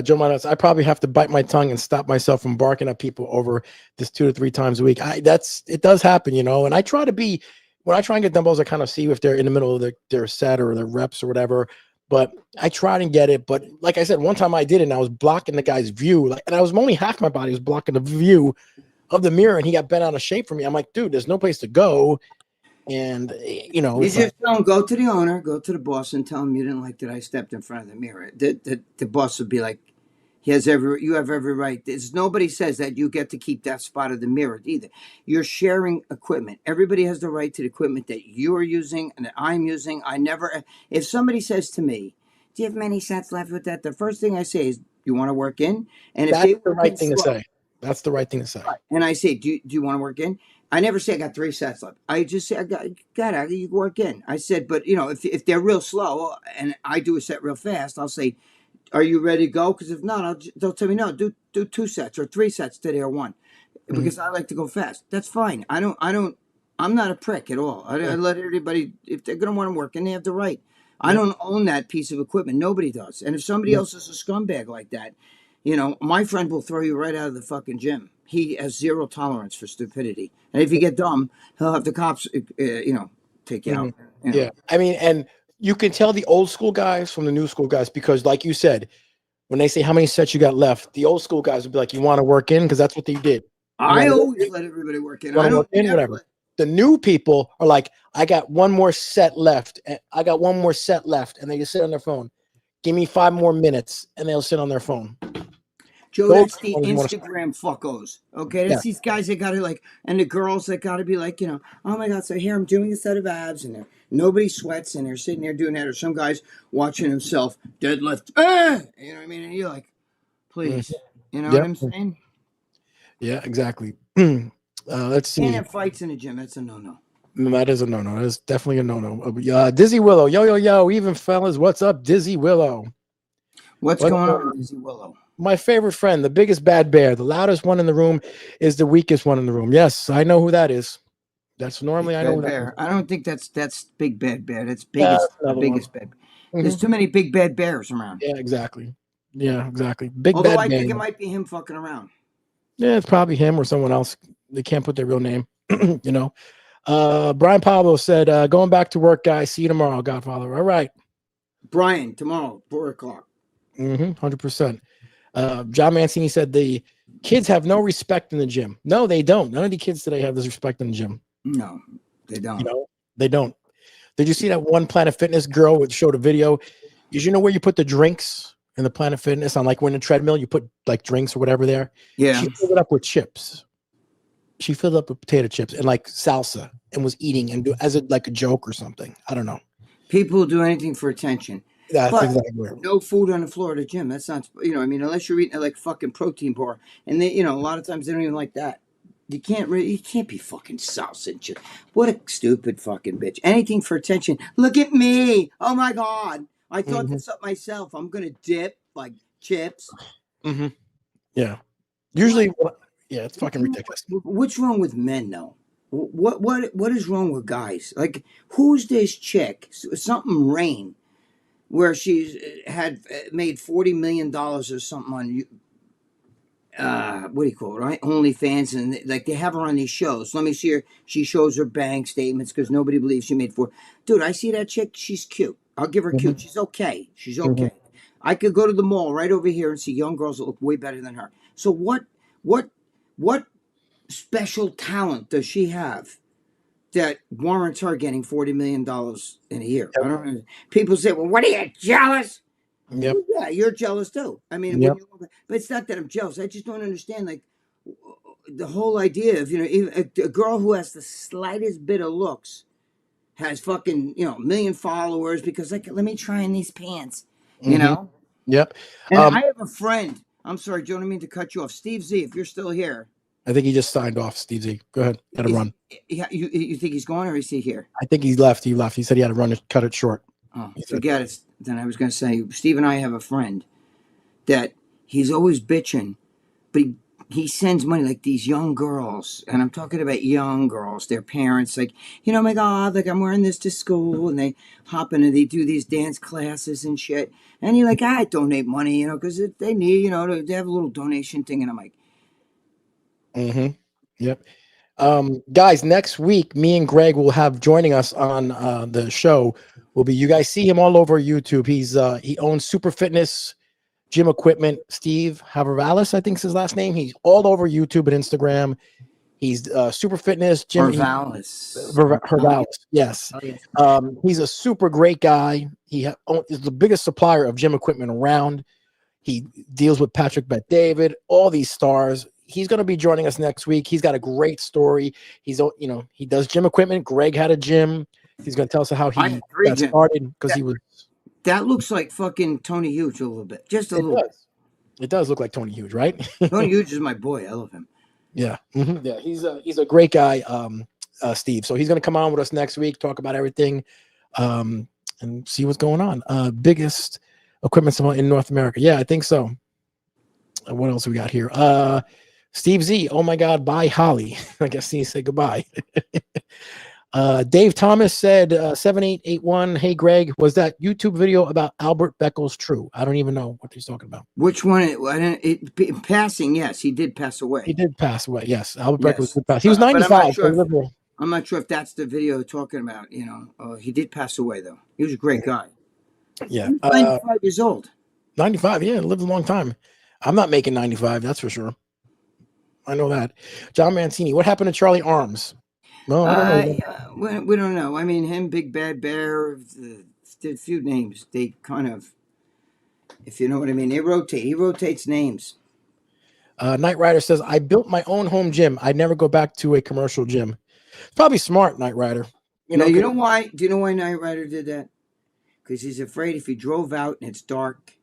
Joe Manos, I probably have to bite my tongue and stop myself from barking at people over this 2 to 3 times a week. It does happen, and I try to be, when I try and get dumbbells, I kind of see if they're in the middle of their set or their reps or whatever, but I try to get it. But like I said, one time I did it and I was blocking the guy's view, and I was only half my body was blocking the view of the mirror, and he got bent out of shape for me. I'm like, dude, there's no place to go. And you just tell him, go to the owner, go to the boss, and tell him you didn't like that I stepped in front of the mirror. The boss would be like, you have every right. Nobody says that you get to keep that spot of the mirror either. You're sharing equipment. Everybody has the right to the equipment that you are using and that I'm using. If somebody says to me, do you have many sets left with that? The first thing I say is, you want to work in? And if that's the right thing to say. That's the right thing to say. And I say, do you want to work in? I never say I got 3 sets left. I just say, you work in. I said, but if they're real slow and I do a set real fast, I'll say, are you ready to go? Because if not, they'll tell me, no, do 2 sets or 3 sets today or 1, because I like to go fast. That's fine. I'm not a prick at all. I let everybody, if they're going to want to work in, they have the right. I don't own that piece of equipment. Nobody does. And if somebody else is a scumbag like that, my friend will throw you right out of the fucking gym. He has zero tolerance for stupidity. And if you get dumb, he'll have the cops, take you out. Yeah. I mean, and you can tell the old school guys from the new school guys, because like you said, when they say how many sets you got left, the old school guys would be like, you want to work in? Because that's what they did. I always let everybody work in. I don't whatever. The new people are like, I got one more set left. And they just sit on their phone. Give me 5 more minutes. And they'll sit on their phone. Joe, that's the Instagram fuckos. Okay, that's these guys that gotta like, and the girls that gotta be like, oh my god, so here I'm doing a set of abs, and nobody sweats, and they're sitting there doing that, or some guy's watching himself deadlift. You know what I mean? And you're like, please, you know what I'm saying? Yeah, exactly. Let's Can't see. have fights in the gym. That's a no-no. That is a no-no. That is definitely a no-no. Dizzy Willow, yo, even fellas, what's up, Dizzy Willow? What's What's going going on, on? Dizzy Willow? My favorite friend, the biggest bad bear, the loudest one in the room is the weakest one in the room. Yes, I know who that is. That's normally Big I know Bad who that is. Bear. I don't think that's Big Bad Bear. That's Yeah, biggest, that's the another one. biggest bad. Hmm. There's too many big bad bears around. Yeah, exactly. Yeah, exactly. Big Although bad I think it bang. might be him fucking around. Yeah, it's probably him or someone else. They can't put their real name. you know. Brian Pablo said, going back to work, guys. See you tomorrow, Godfather. All right. Brian, tomorrow, 4 o'clock. 100%. John Mancini said the kids have no respect in the gym. No, they don't. None of the kids today have this respect in the gym. No, they don't. They don't. Did you see that one Planet Fitness girl which showed a video? Is you know where you put the drinks in the Planet Fitness on like when the treadmill, you put like drinks or whatever there. Yeah. She filled it up with chips. She filled it up with potato chips and like salsa and was eating and do as a like a joke or something. I don't know. People will do anything for attention. That's But exactly where. no food on the floor of the gym. That's not, I mean, unless you're eating like fucking protein bar. And they, a lot of times they don't even like that. You can't be fucking salsa and shit. What a stupid fucking bitch. Anything for attention. Look at me. Oh my God. I thought Mm-hmm. this up myself. I'm going to dip like chips. Mm-hmm. Yeah. What? Usually, yeah, it's fucking ridiculous. What's wrong with men though? What is wrong with guys? Like, who's this chick? Something Rain, where she's had made $40 million or something on what do you call it, right? OnlyFans, and like they have her on these shows. Let me see her. She shows her bank statements because nobody believes she made four. Dude, I see that chick. She's cute. I'll give her Mm-hmm. cute. She's okay. She's Mm-hmm. okay. I could go to the mall right over here and see young girls that look way better than her. So what, what special talent does she have that warrants her getting $40 million in a year? Yep. I don't know. People say, "Well, what are you jealous?" Yep. Well, yeah, you're jealous too. I mean, Yep. but it's not that I'm jealous. I just don't understand like the whole idea of even a girl who has the slightest bit of looks has fucking a million followers because like let me try in these pants, you Mm-hmm. know. Yep. And I have a friend. I'm sorry, Joe. I don't mean to cut you off. Steve Z, if you're still here, I think he just signed off, Steve Z. Go ahead. Let him is run. you think he's gone or is he here? I think he left. He left. He said he had to run it, cut it short. Oh, He said, forget it. Then I was going to say, Steve and I have a friend that he's always bitching, but he sends money like these young girls, and I'm talking about young girls, their parents, like, oh my God, like I'm wearing this to school, and they hop in and they do these dance classes and shit. And you're like, I donate money, because they need, they have a little donation thing. And I'm like, mm-hmm. Yep. Guys, next week, me and Greg will have joining us on the show. Will be you guys see him all over YouTube. He owns Super Fitness Gym Equipment. Steve Havervalis, I think is his last name. He's all over YouTube and Instagram. He's Super Fitness Gym. Orvalis. Hervalis, yes. Oh, yeah. He's a super great guy. He is the biggest supplier of gym equipment around. He deals with Patrick Bet-David, all these stars. He's going to be joining us next week. He's got a great story. He does gym equipment. Greg had a gym. He's going to tell us how I he had three got gyms. started because he was. That looks like fucking Tony Hughes a little bit. Just a It little bit. does. It does look like Tony Hughes, right? Tony Hughes is my boy. I love him. Yeah. Mm-hmm. Yeah. He's a great guy, Steve. So he's going to come on with us next week, talk about everything, and see what's going on. Biggest equipment supply in North America. Yeah, I think so. What else we got here? Steve Z. Oh my God. Bye, Holly. I guess he said goodbye. Dave Thomas said 7881. Hey, Greg, was that YouTube video about Albert Beckles true? I don't even know what he's talking about. Which one? Passing, yes, he did pass away. He did pass away. Yes, Albert Beckles Yes. did pass. He was But 95. I'm not sure if that's the video talking about. He did pass away though. He was a great guy. Yeah, He was 95 years old. 95. Yeah, lived a long time. I'm not making 95. That's for sure. I know that. John Mancini. What happened to Charlie Arms? No, I don't know. We don't know. I mean, him, Big Bad Bear, did a few names. They kind of, if you know what I mean, they rotate. He rotates names. Knight Rider says, I built my own home gym. I never go back to a commercial gym. Probably smart, Knight Rider. You know why? Do you know why Knight Rider did that? Because he's afraid if he drove out and it's dark,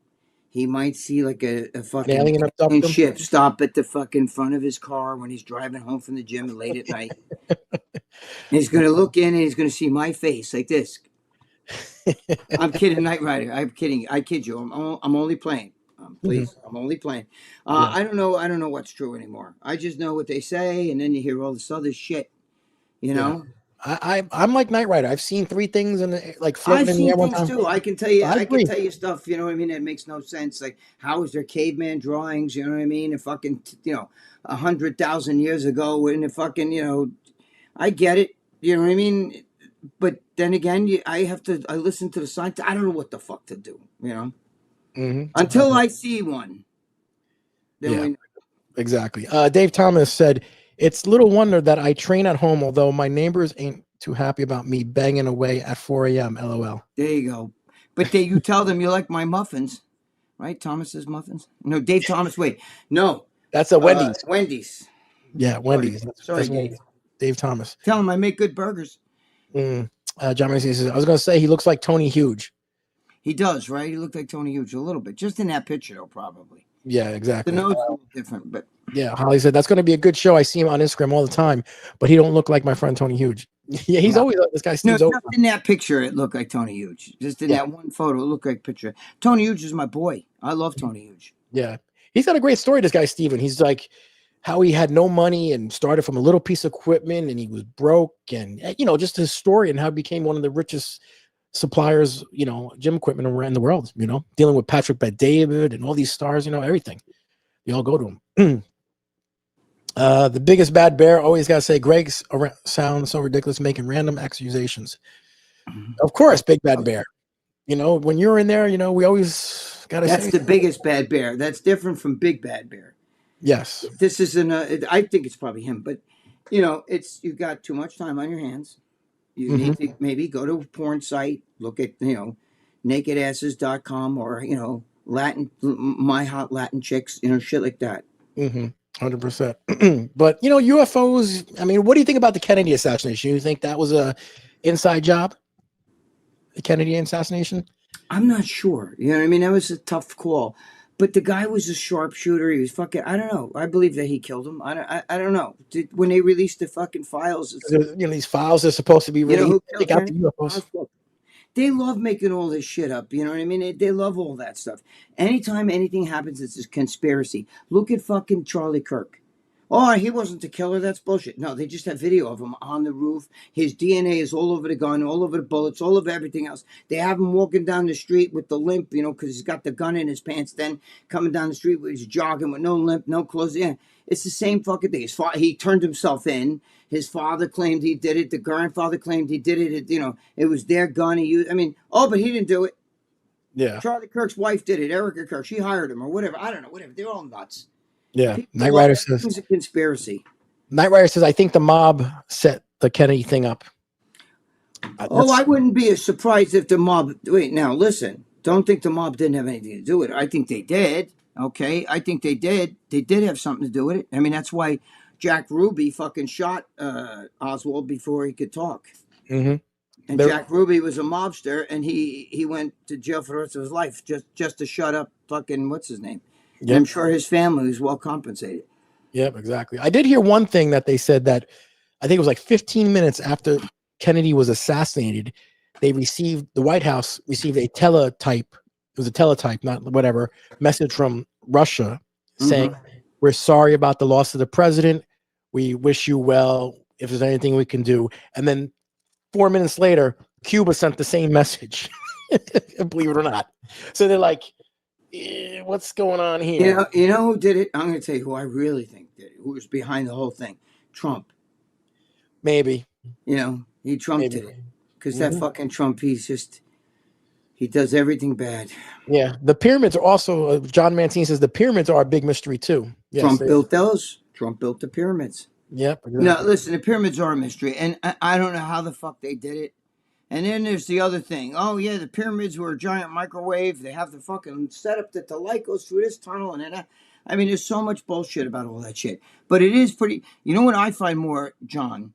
He might see like a An fucking alien abduct him. ship stop at the fucking front of his car when he's driving home from the gym late at night. And he's going to look in and he's going to see my face like this. I'm kidding, Knight Rider. I'm kidding. I kid you. I'm only playing. Please, I'm only playing. Yeah. I don't know. I don't know what's true anymore. I just know what they say, and then you hear all this other shit. You know. I'm like Knight Rider. I've seen 3 things and like I've floating in the seen air one things time. too. I can tell you. I I can agree. tell you stuff. You know what I mean? That makes no sense. Like, how is there caveman drawings? You know what I mean? And fucking, 100,000 years ago, when the fucking, I get it. You know what I mean? But then again, I listen to the science. I don't know what the fuck to do. Until I see one. Then Exactly. Dave Thomas said, "It's little wonder that I train at home, although my neighbors ain't too happy about me banging away at 4 a.m. LOL." there you go. But you tell them you like my muffins, right? Thomas's muffins. No, Dave Thomas. Wait, no. That's a Wendy's. Wendy's. Yeah, Wendy's. Sorry, That's Wendy's. Dave Thomas. Tell him I make good burgers. John Macy says, "I was going to say he looks like Tony Huge." He does, right? He looked like Tony Huge a little bit, just in that picture, though, probably. Yeah, exactly. The nose is a little different, but yeah, Holly said that's going to be a good show. I see him on Instagram all the time, but he don't look like my friend Tony Huge. Yeah, he's always this guy. Steve's just in that picture, it looked like Tony Huge. Just in that one photo, it looked like picture. Tony Huge is my boy. I love Tony Huge. Yeah, he's got a great story. This guy Steven. He's like how he had no money and started from a little piece of equipment, and he was broke, and just his story and how he became one of the richest suppliers, gym equipment around the world. Dealing with Patrick Bet-David and all these stars. Everything. They all go to him. The biggest bad bear, always got to say, Greg sounds so ridiculous making random accusations. Of course, big bad bear. When you're in there, we always got to say. That's the biggest bad bear. That's different from big bad bear. Yes. This isn't I think it's probably him, but, you've got too much time on your hands. You need to maybe go to a porn site, look at, nakedasses.com or, my hot Latin chicks, shit like that. 100%. But UFOs. I mean, what do you think about the Kennedy assassination? You think that was a inside job? The Kennedy assassination? I'm not sure. You know what I mean? That was a tough call. But the guy was a sharpshooter. He was fucking. I don't know. I believe that he killed him. I don't know. When they released the fucking files, these files are supposed to be released. Who killed the UFOs? They love making all this shit up. You know what I mean? They love all that stuff. Anytime anything happens, it's a conspiracy. Look at fucking Charlie Kirk. Oh, he wasn't the killer. That's bullshit. No, they just have video of him on the roof. His DNA is all over the gun, all over the bullets, all over everything else. They have him walking down the street with the limp, because he's got the gun in his pants. Then coming down the street, he's jogging with no limp, no clothes. Yeah, it's the same fucking thing. He turned himself in. His father claimed he did it. The grandfather claimed he did it. It was their gun. He used. But he didn't do it. Yeah. Charlie Kirk's wife did it. Erica Kirk. She hired him or whatever. I don't know. Whatever. They're all nuts. Yeah. Knight Rider says it's a conspiracy. Knight Rider says, I think the mob set the Kennedy thing up. I wouldn't be as surprised if the mob. Wait, now listen. Don't think the mob didn't have anything to do with it. I think they did. Okay, I think they did. They did have something to do with it. That's why Jack Ruby fucking shot Oswald before he could talk. And Jack Ruby was a mobster, and he went to jail for the rest of his life just to shut up fucking what's his name. Yep. I'm sure his family was well compensated. Yep, exactly. I did hear one thing that they said that I think it was like 15 minutes after Kennedy was assassinated, the White House received a teletype. It was a teletype, not whatever, message from Russia saying, "We're sorry about the loss of the president. We wish you well. If there's anything we can do." And then 4 minutes later, Cuba sent the same message. Believe it or not. So they're like, what's going on here? You know who did it? I'm going to tell you who I really think did it. Who was behind the whole thing? Trump. Maybe. Trump did it. Because that fucking Trump, he does everything bad. Yeah. The pyramids are also, John Mancini says the pyramids are a big mystery too. Yes, Trump built those. Trump built the pyramids. Yep. Exactly. No, listen, the pyramids are a mystery. And I don't know how the fuck they did it. And then there's the other thing. Oh, yeah, the pyramids were a giant microwave. They have the fucking setup that the light goes through this tunnel. And then, there's so much bullshit about all that shit. But it is pretty... You know what I find more, John?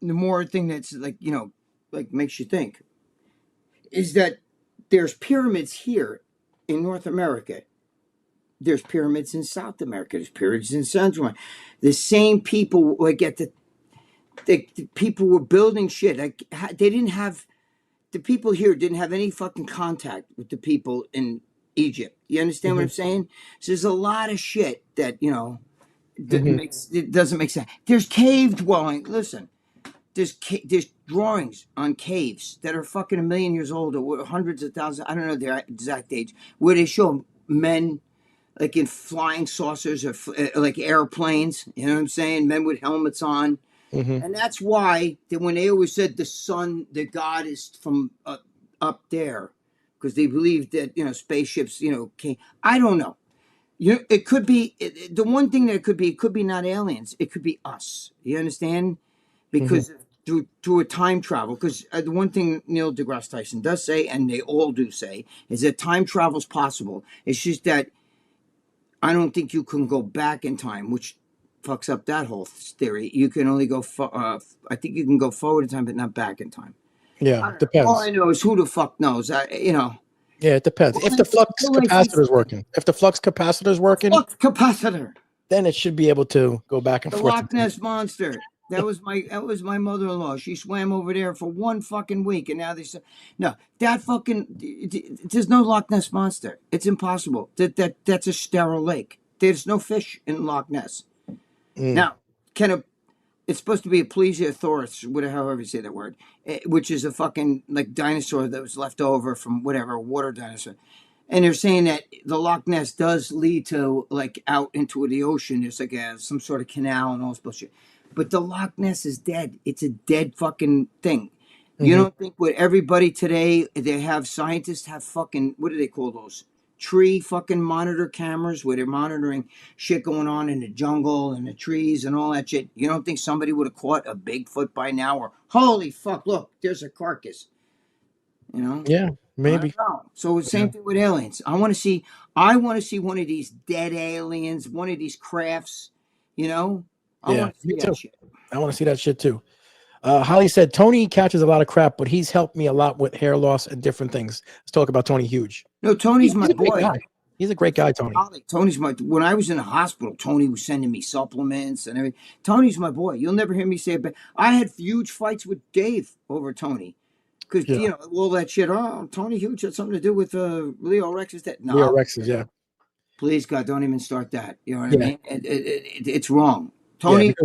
The more thing that's makes you think, is that there's pyramids here in North America. There's pyramids in South America. There's pyramids in Central America. The same people, like the people were building shit. Like they didn't have, the people here didn't have any fucking contact with the people in Egypt. You understand what I'm saying? So there's a lot of shit that, you know, it doesn't make sense. There's cave dwelling. Listen, there's drawings on caves that are fucking 1,000,000 years old or hundreds of thousands. I don't know their exact age, where they show men like in flying saucers or like airplanes. You know what I'm saying? Men with helmets on. And that's why when they always said the sun, the God is from up there, because they believed that, you know, spaceships, you know, came. I don't know. It could be the one thing that it could be not aliens. It could be us. You understand? Because through a time travel. Because the one thing Neil deGrasse Tyson does say, and they all do say, is that time travel is possible. It's just that I don't think you can go back in time, which fucks up that whole theory. You can only go. I think you can go forward in time, but not back in time. Yeah, depends. All I know is who the fuck knows. You know. Yeah, it depends. If the flux capacitor is working, flux capacitor, then it should be able to go back and the forth. Loch Ness monster. That was my mother-in-law. She swam over there for 1 fucking week, and now they said, no, that fucking, there's no Loch Ness monster. It's impossible. That's a sterile lake. There's no fish in Loch Ness. Now, it's supposed to be a plesiosaurus, whatever, however you say that word, which is a fucking like dinosaur that was left over from whatever water dinosaur. And they're saying that the Loch Ness does lead to like out into the ocean. There's like some sort of canal and all this bullshit. But the Loch Ness is dead. It's a dead fucking thing. You don't think with everybody today, they have scientists have fucking, what do they call those? Tree fucking monitor cameras where they're monitoring shit going on in the jungle and the trees and all that shit. You don't think somebody would have caught a Bigfoot by now? Or holy fuck, look, there's a carcass. You know? Yeah, maybe. I don't know. So the same thing with aliens. I want to see one of these dead aliens, one of these crafts. You know? I want to see that shit. I want to see that shit too. Holly said Tony catches a lot of crap, but he's helped me a lot with hair loss and different things. Let's talk about Tony Huge. No, Tony's my boy. He's a great guy, Tony. Tony's when I was in the hospital, Tony was sending me supplements and everything. Tony's my boy. You'll never hear me say it, but I had huge fights with Dave over Tony. Because, you know, all that shit, Tony Huge had something to do with Leo Rex's death. No. Leo Rex's, yeah. Please, God, don't even start that. You know what I mean? It's wrong. Tony's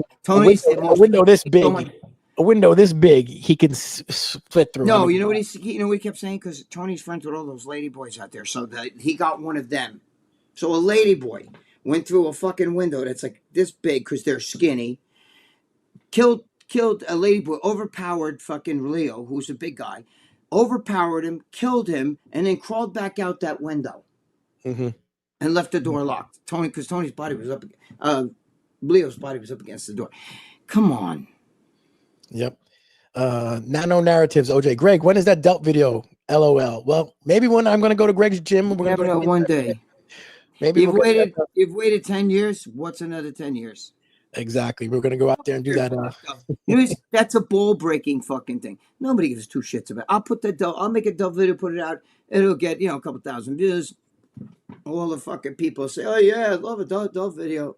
a window this big. A window this big, he can split through. No, you know what he kept saying? Because Tony's friends with all those lady boys out there. So he got one of them. So a lady boy went through a fucking window that's like this big because they're skinny. Killed a lady boy, overpowered fucking Leo, who's a big guy. Overpowered him, killed him, and then crawled back out that window. And left the door locked. Because Tony's body was up. Leo's body was up against the door. Come on. Yep. Nano Narratives, OJ. Greg, when is that Delt video? LOL. Well, maybe when I'm going to go to Greg's gym. We're going to go one day. Maybe you've waited 10 years. What's another 10 years? Exactly. We're going to go out there and do that. That's a ball-breaking fucking thing. Nobody gives two shits about it. I'll make a Delt video, put it out. It'll get, a couple thousand views. All the fucking people say, oh, yeah, I love a Delt video.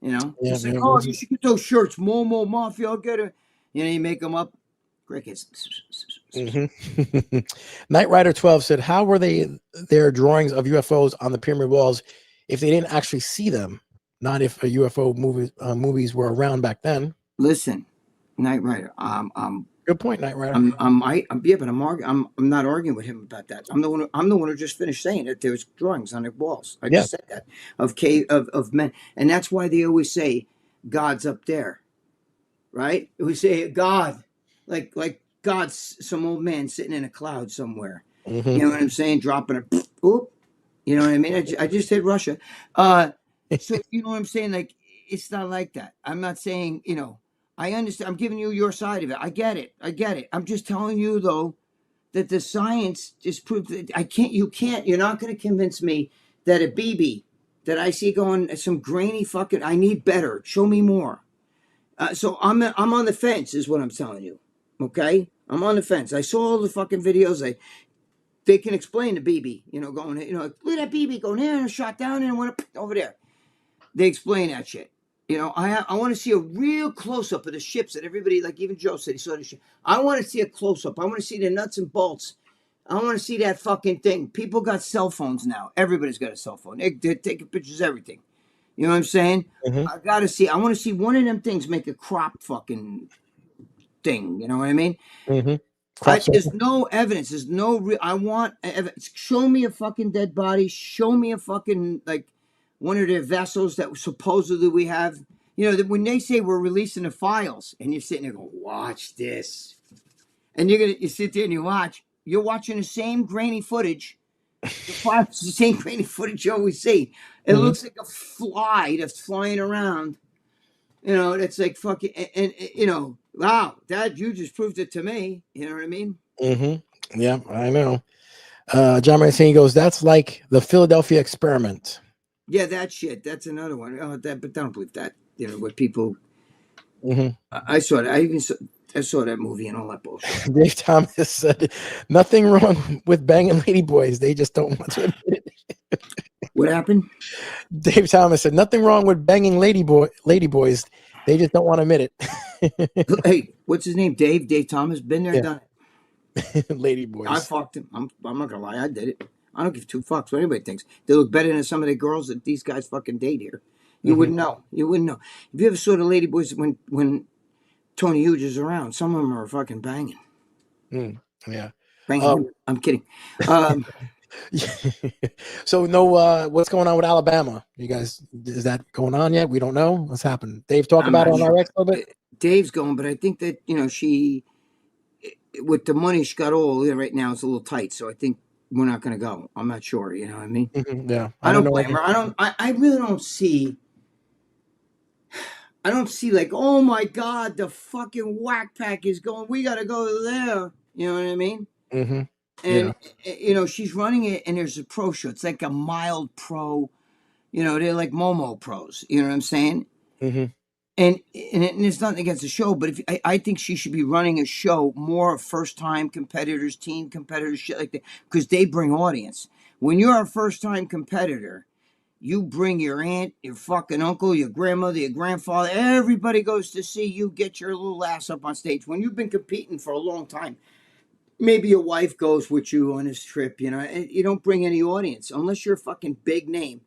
You should get those shirts. Momo Mafia, I'll get it. You make them up. Crickets. Knight Rider 12 said, how were their drawings of UFOs on the pyramid walls if they didn't actually see them? Not if a UFO movies were around back then. Listen, Knight Rider. Good point, Knight Rider. I'm not arguing with him about that. I'm the one who just finished saying that there's drawings on their walls. I just said that of men, and that's why they always say God's up there, right? We say God, like God's some old man sitting in a cloud somewhere. You know what I'm saying? Dropping a oop. You know what I mean? I just hit Russia. So you know what I'm saying? Like it's not like that. I'm not saying I understand. I'm giving you your side of it. I get it. I'm just telling you, though, that the science just proved that you're not going to convince me that a BB that I see going some grainy fucking, I need better. Show me more. So I'm on the fence is what I'm telling you. Okay? I'm on the fence. I saw all the fucking videos. they can explain the BB, going, look at that BB going here and a shot down and went over there. They explain that shit. I want to see a real close up of the ships that everybody, like even Joe said he saw the ship. I want to see a close up. I want to see the nuts and bolts. I want to see that fucking thing. People got cell phones now. Everybody's got a cell phone. They're taking pictures of everything. You know what I'm saying? Mm-hmm. I want to see one of them things make a crop fucking thing. You know what I mean? Mm-hmm. There's no evidence. There's no real. I want evidence. Show me a fucking dead body. Show me a fucking one of their vessels that supposedly we have. When they say we're releasing the files, and you're sitting there going, "Watch this," and you sit there and you watch. You're watching the same grainy footage. The files, the same grainy footage you always see. It looks like a fly that's flying around. That's like fucking, and wow, Dad, you just proved it to me. You know what I mean? Mm-hmm. Yeah, I know. John Mancini goes, that's like the Philadelphia experiment. Yeah, that shit. That's another one. But I don't believe that. What people. Mm-hmm. I saw that. I saw that movie and all that bullshit. Dave Thomas said, nothing wrong with banging ladyboys. They just don't want to admit it. What happened? Dave Thomas said, nothing wrong with banging ladyboys. They just don't want to admit it. Hey, what's his name? Dave Thomas. Been there, done it. Ladyboys. I fucked him. I'm not gonna lie. I did it. I don't give two fucks what anybody thinks. They look better than some of the girls that these guys fucking date here. You wouldn't know. You wouldn't know. If you ever saw the ladyboys when Tony Hughes is around, some of them are fucking banging. Yeah. Banging. I'm kidding. So what's going on with Alabama? You guys, is that going on yet? We don't know what's happened. Dave, talk about it on our X a little bit. Dave's going, but I think that she, with the money she got all right now, it's a little tight. So I think we're not going to go. I'm not sure. You know what I mean? Yeah. I don't blame her. I really don't see. I don't see like, oh my God, the fucking whack pack is going. We got to go there. You know what I mean? Mm-hmm. And she's running it, and there's a pro show. It's like a mild pro. They're like Momo pros. You know what I'm saying? Mm-hmm. And it's nothing against the show, but I think she should be running a show more of first-time competitors, team competitors, shit like that, because they bring audience. When you're a first-time competitor, you bring your aunt, your fucking uncle, your grandmother, your grandfather. Everybody goes to see you get your little ass up on stage. When you've been competing for a long time, maybe your wife goes with you on this trip, and you don't bring any audience unless you're a fucking big name.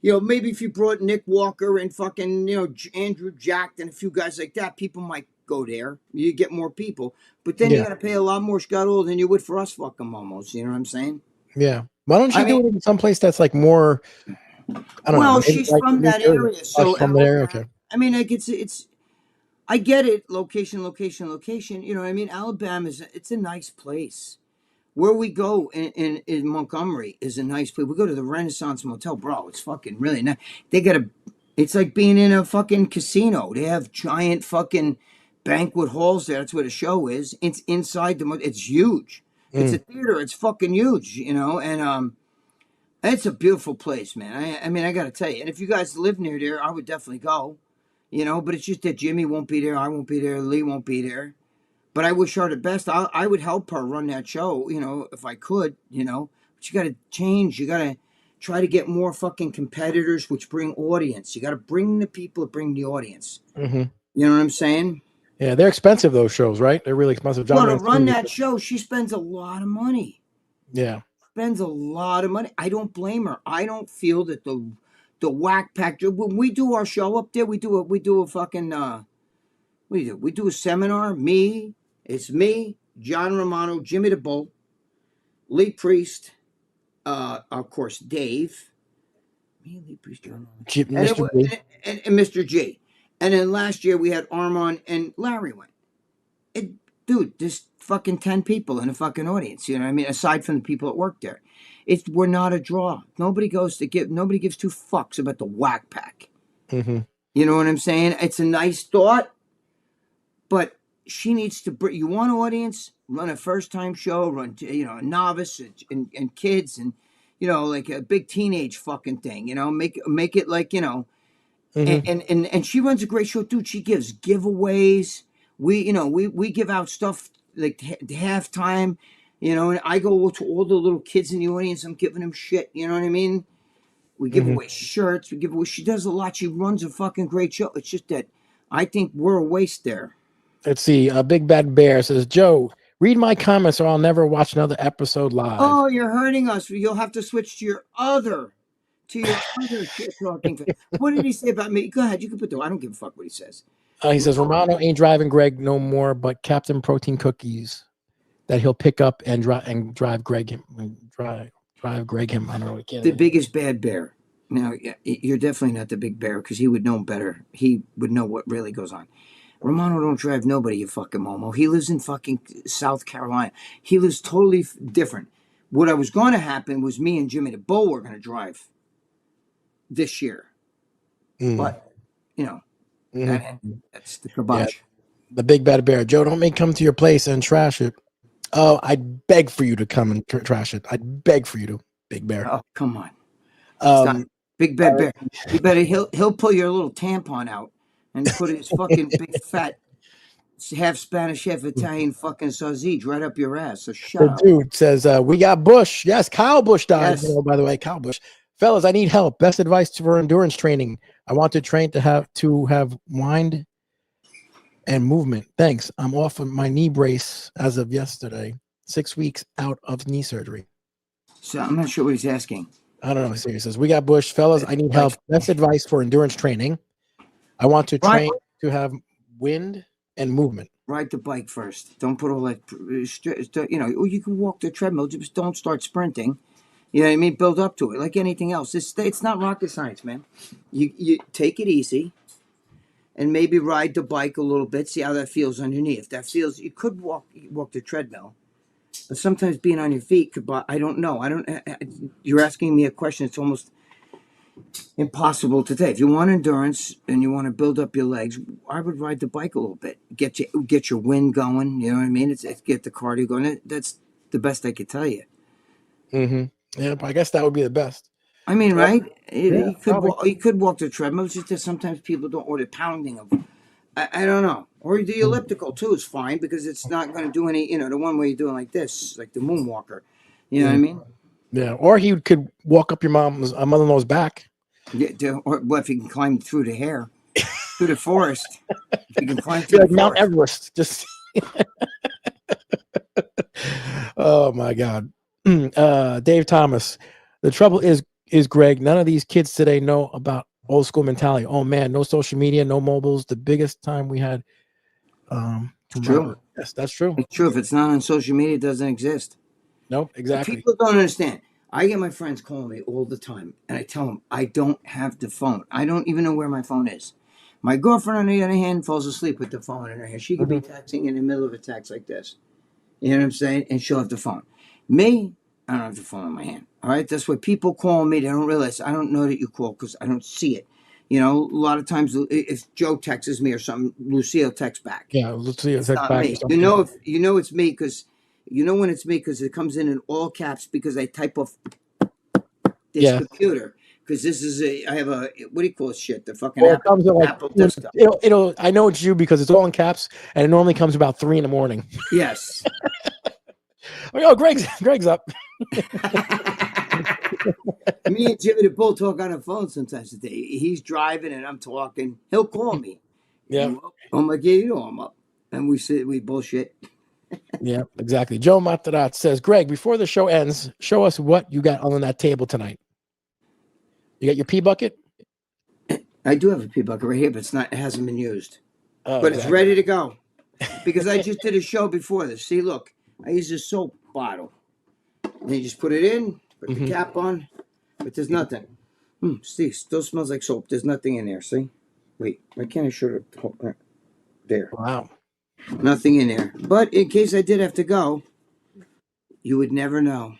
Maybe if you brought Nick Walker and fucking, Andrew Jack and a few guys like that, people might go there. You get more people. But then you got to pay a lot more scuttle than you would for us fucking momos. You know what I'm saying? Yeah. Why don't you do it in someplace that's like more, I don't know. Well, she's like from that area. So, from the area, okay. I mean, like it's, I get it. Location. You know what I mean? Alabama it's a nice place. Where we go in Montgomery is a nice place. We go to the Renaissance Motel, bro. It's fucking really nice. It's like being in a fucking casino. They have giant fucking banquet halls there. That's where the show is. It's inside it's huge. It's a theater. It's fucking huge, and it's a beautiful place, man. I mean, I got to tell you. And if you guys live near there, I would definitely go, but it's just that Jimmy won't be there. I won't be there. Lee won't be there. But I wish her the best. I would help her run that show, if I could, But you got to change. You got to try to get more fucking competitors, which bring audience. You got to bring the people that bring the audience. Mm-hmm. You know what I'm saying? Yeah, they're expensive, those shows, right? They're really expensive. Well, to run that show, she spends a lot of money. Yeah. Spends a lot of money. I don't blame her. I don't feel that the whack pack. When we do our show up there, we do a fucking, what do you do? We do a seminar, It's me, John Romano, Jimmy the Bull, Lee Priest, of course, Dave. Me, Lee Priest, John Romano. And Mr. G. And then last year we had Armand and Larry went. Dude, there's fucking 10 people in the fucking audience. You know what I mean? Aside from the people that work there. We're not a draw. Nobody gives two fucks about the whack pack. Mm-hmm. You know what I'm saying? It's a nice thought, but she needs to bring. You want audience? Run a first time show. Run a novice and kids and like a big teenage fucking thing. Make it like Mm-hmm. and she runs a great show, dude. She gives giveaways. We give out stuff like halftime. You know, and I go to all the little kids in the audience. I'm giving them shit. You know what I mean? We give away shirts. We give away. She does a lot. She runs a fucking great show. It's just that I think we're a waste there. Let's see. Big Bad Bear says, Joe, read my comments or I'll never watch another episode live. Oh, you're hurting us. You'll have to switch to your other shit talking. What did he say about me? Go ahead. You can put the. I don't give a fuck what he says. He says, Romano ain't driving Greg no more, but Captain Protein Cookies that he'll pick up and drive Greg him. Drive Greg him. I don't know. The biggest bad bear. Now, you're definitely not the big bear because he would know better. He would know what really goes on. Romano don't drive nobody, you fucking Momo. He lives in fucking South Carolina. He lives totally different. What I was going to happen was me and Jimmy the Bull were going to drive this year. But, you know, that's the kibosh. Yeah. The Big Bad Bear. Joe, don't make come to your place and trash it. Oh, I'd beg for you to come and trash it. I'd beg for you to, Big Bear. Oh, come on. Big Bad Bear. You better he'll pull your little tampon out and put his fucking big fat half Spanish, half Italian fucking sausage right up your ass. So shut up. Dude says we got Bush. Yes, Kyle Bush died. Yes. You know, by the way, Kyle Bush. Fellas, I need help. Best advice for endurance training. I want to train to have wind and movement. Thanks. I'm off of my knee brace as of yesterday. 6 weeks out of knee surgery. So I'm not sure what he's asking. I don't know. He says, we got Bush. Fellas, I need help. Best advice for endurance training. I want to train to have wind and movement. Ride the bike first. Don't put all that, you know, you can walk the treadmill. Just don't start sprinting. You know what I mean? Build up to it like anything else. It's not rocket science, man. You take it easy and maybe ride the bike a little bit. See how that feels on your knee. If that feels, you could walk the treadmill. But sometimes being on your feet could, I don't know. You're asking me a question. It's almost impossible to take. If you want endurance and you want to build up your legs, I would ride the bike a little bit. Get your wind going. You know what I mean? It's get the cardio going. That's the best I could tell you. Yeah, but I guess that would be the best. I mean, right? Yeah, you could walk the treadmill. It's just that sometimes people don't, or the pounding of. I don't know. Or the elliptical too is fine because it's not going to do any. You know, the one where you're doing like this, like the moonwalker. You know what I mean? Yeah. Or he could walk up your mother-in-law's back. Yeah. Or what if he can climb through the hair, through the forest? If he can climb through like the Mount forest. Everest. Just. Oh my God. Dave Thomas. The trouble is Greg. None of these kids today know about old school mentality. Oh man, no social media, no mobiles. The biggest time we had. It's true. Yes, that's true. It's true. If it's not on social media, it doesn't exist. Nope, exactly. People don't understand. I get my friends calling me all the time, and I tell them I don't have the phone. I don't even know where my phone is. My girlfriend, on the other hand, falls asleep with the phone in her hand. She could be texting in the middle of a text like this. You know what I'm saying? And she'll have the phone. Me, I don't have the phone in my hand. All right? That's why people call me. They don't realize I don't know that you call because I don't see it. You know, a lot of times if Joe texts me or something, Lucille texts back. Yeah, Lucille texts back. Me. You know it's me because you know when it's me because it comes in all caps because I type off this computer because this is I have a what do you call this shit? The fucking Apple desktop. It'll I know it's you because it's all in caps and it normally comes about 3 a.m. Yes. Oh, Greg's up. Me and Jimmy the Bull talk on the phone sometimes today. He's driving and I'm talking. He'll call me. Yeah. I'm like, yeah, you know I'm up. And we bullshit. Yeah, exactly. Joe Matarat says, Greg, before the show ends, show us what you got on that table tonight. You got your pee bucket? I do have a pee bucket right here, but it hasn't been used. Oh, but It's ready to go. Because I just did a show before this. See, look, I use this soap bottle. And you just put it in, put the cap on, but there's nothing. See, still smells like soap. There's nothing in there, see? Wait, why can't I show it? There. Wow. Nothing in there. But in case I did have to go, you would never know.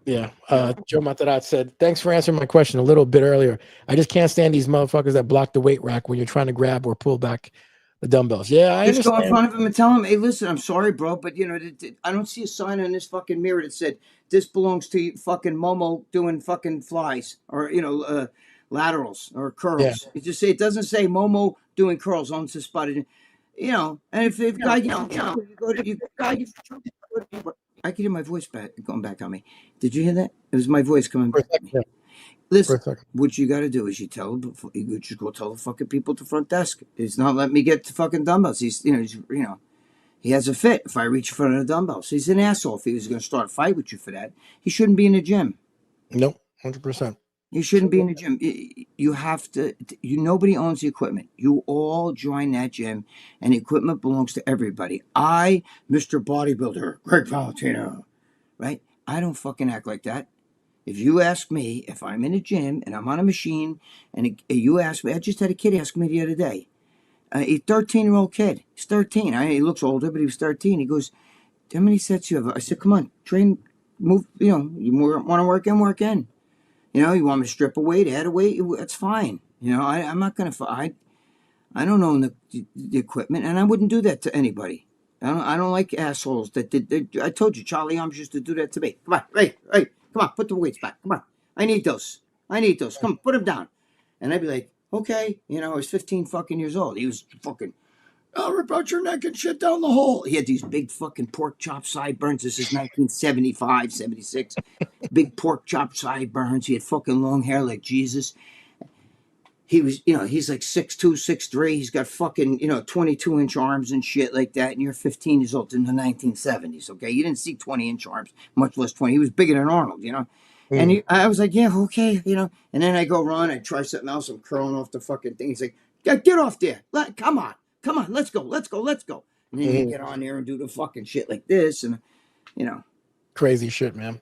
Yeah. Joe Matarat said, thanks for answering my question a little bit earlier. I just can't stand these motherfuckers that block the weight rack when you're trying to grab or pull back the dumbbells. Yeah, I just understand. Go in front of him and tell him, hey, listen, I'm sorry, bro, but you know, I don't see a sign on this fucking mirror that said this belongs to fucking Momo doing fucking flies or you know laterals or curls. Yeah. You just say it doesn't say Momo doing curls on the spot. You know, and if guy, you go to I could hear my voice going back on me. Did you hear that? It was my voice coming For a back. second, yeah. Listen, For a second. what you got to do is you just go tell the fucking people at the front desk. He's not letting me get the fucking dumbbells. He has a fit if I reach in front of the dumbbells. He's an asshole. If he was going to start a fight with you for that, he shouldn't be in the gym. Nope, 100%. You shouldn't be in the gym. You have to. Nobody owns the equipment. You all join that gym, and the equipment belongs to everybody. Mr. Bodybuilder, Gregg Valentino, right? I don't fucking act like that. If you ask me if I'm in a gym and I'm on a machine, and you ask me, I just had a kid ask me the other day. A 13-year-old kid. He's 13. He looks older, but he was 13. He goes, "How many sets you have?" I said, "Come on, train, move. You want to work in, work in. You want me to strip a weight, add a weight, that's fine. I'm not going to, I don't own the equipment, and I wouldn't do that to anybody. I don't like assholes that did. I told you, Charlie Arms used to do that to me. Come on, hey, come on, put the weights back. Come on, I need those. Come on, put them down. And I'd be like, okay, I was 15 fucking years old. He was fucking, I'll rip out your neck and shit down the hole. He had these big fucking pork chop sideburns. This is 1975, 76. Big pork chop sideburns. He had fucking long hair like Jesus. He was, he's like 6'2", 6'3". He's got fucking, 22-inch arms and shit like that. And you're 15 years old in the 1970s, okay? You didn't see 20-inch arms, much less 20. He was bigger than Arnold, And I was like, yeah, okay, And then I go run. I try something else. I'm curling off the fucking thing. He's like, get off there. Come on, let's go. And then you get on there and do the fucking shit like this, and Crazy shit, man.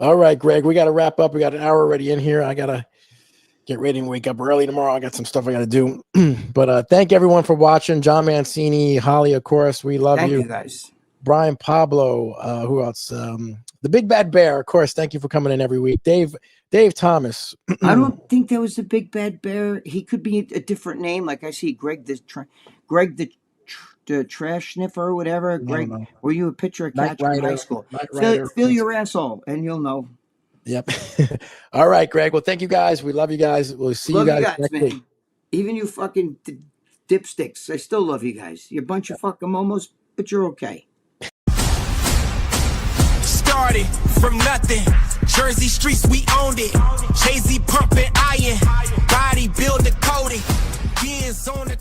All right, Greg, we got to wrap up. We got an hour already in here. I got to get ready and wake up early tomorrow. I got some stuff I got to do. But thank everyone for watching. John Mancini, Holly, of course, we love you. Thank you, guys. Brian Pablo, who else? The Big Bad Bear, of course. Thank you for coming in every week. Dave Thomas. I don't think there was a Big Bad Bear. He could be a different name. Like I see Greg the trash sniffer or whatever. Greg, were you a pitcher or catcher in high school? Feel your asshole, and you'll know. Yep. All right, Greg. Well, thank you guys. We love you guys. We'll see you guys next week. Even you fucking dipsticks. I still love you guys. You're a bunch of fucking momos, but you're okay. Started from nothing. Jersey streets, we owned it. Jay-Z pumping iron. Bodybuilder coding. Beans on the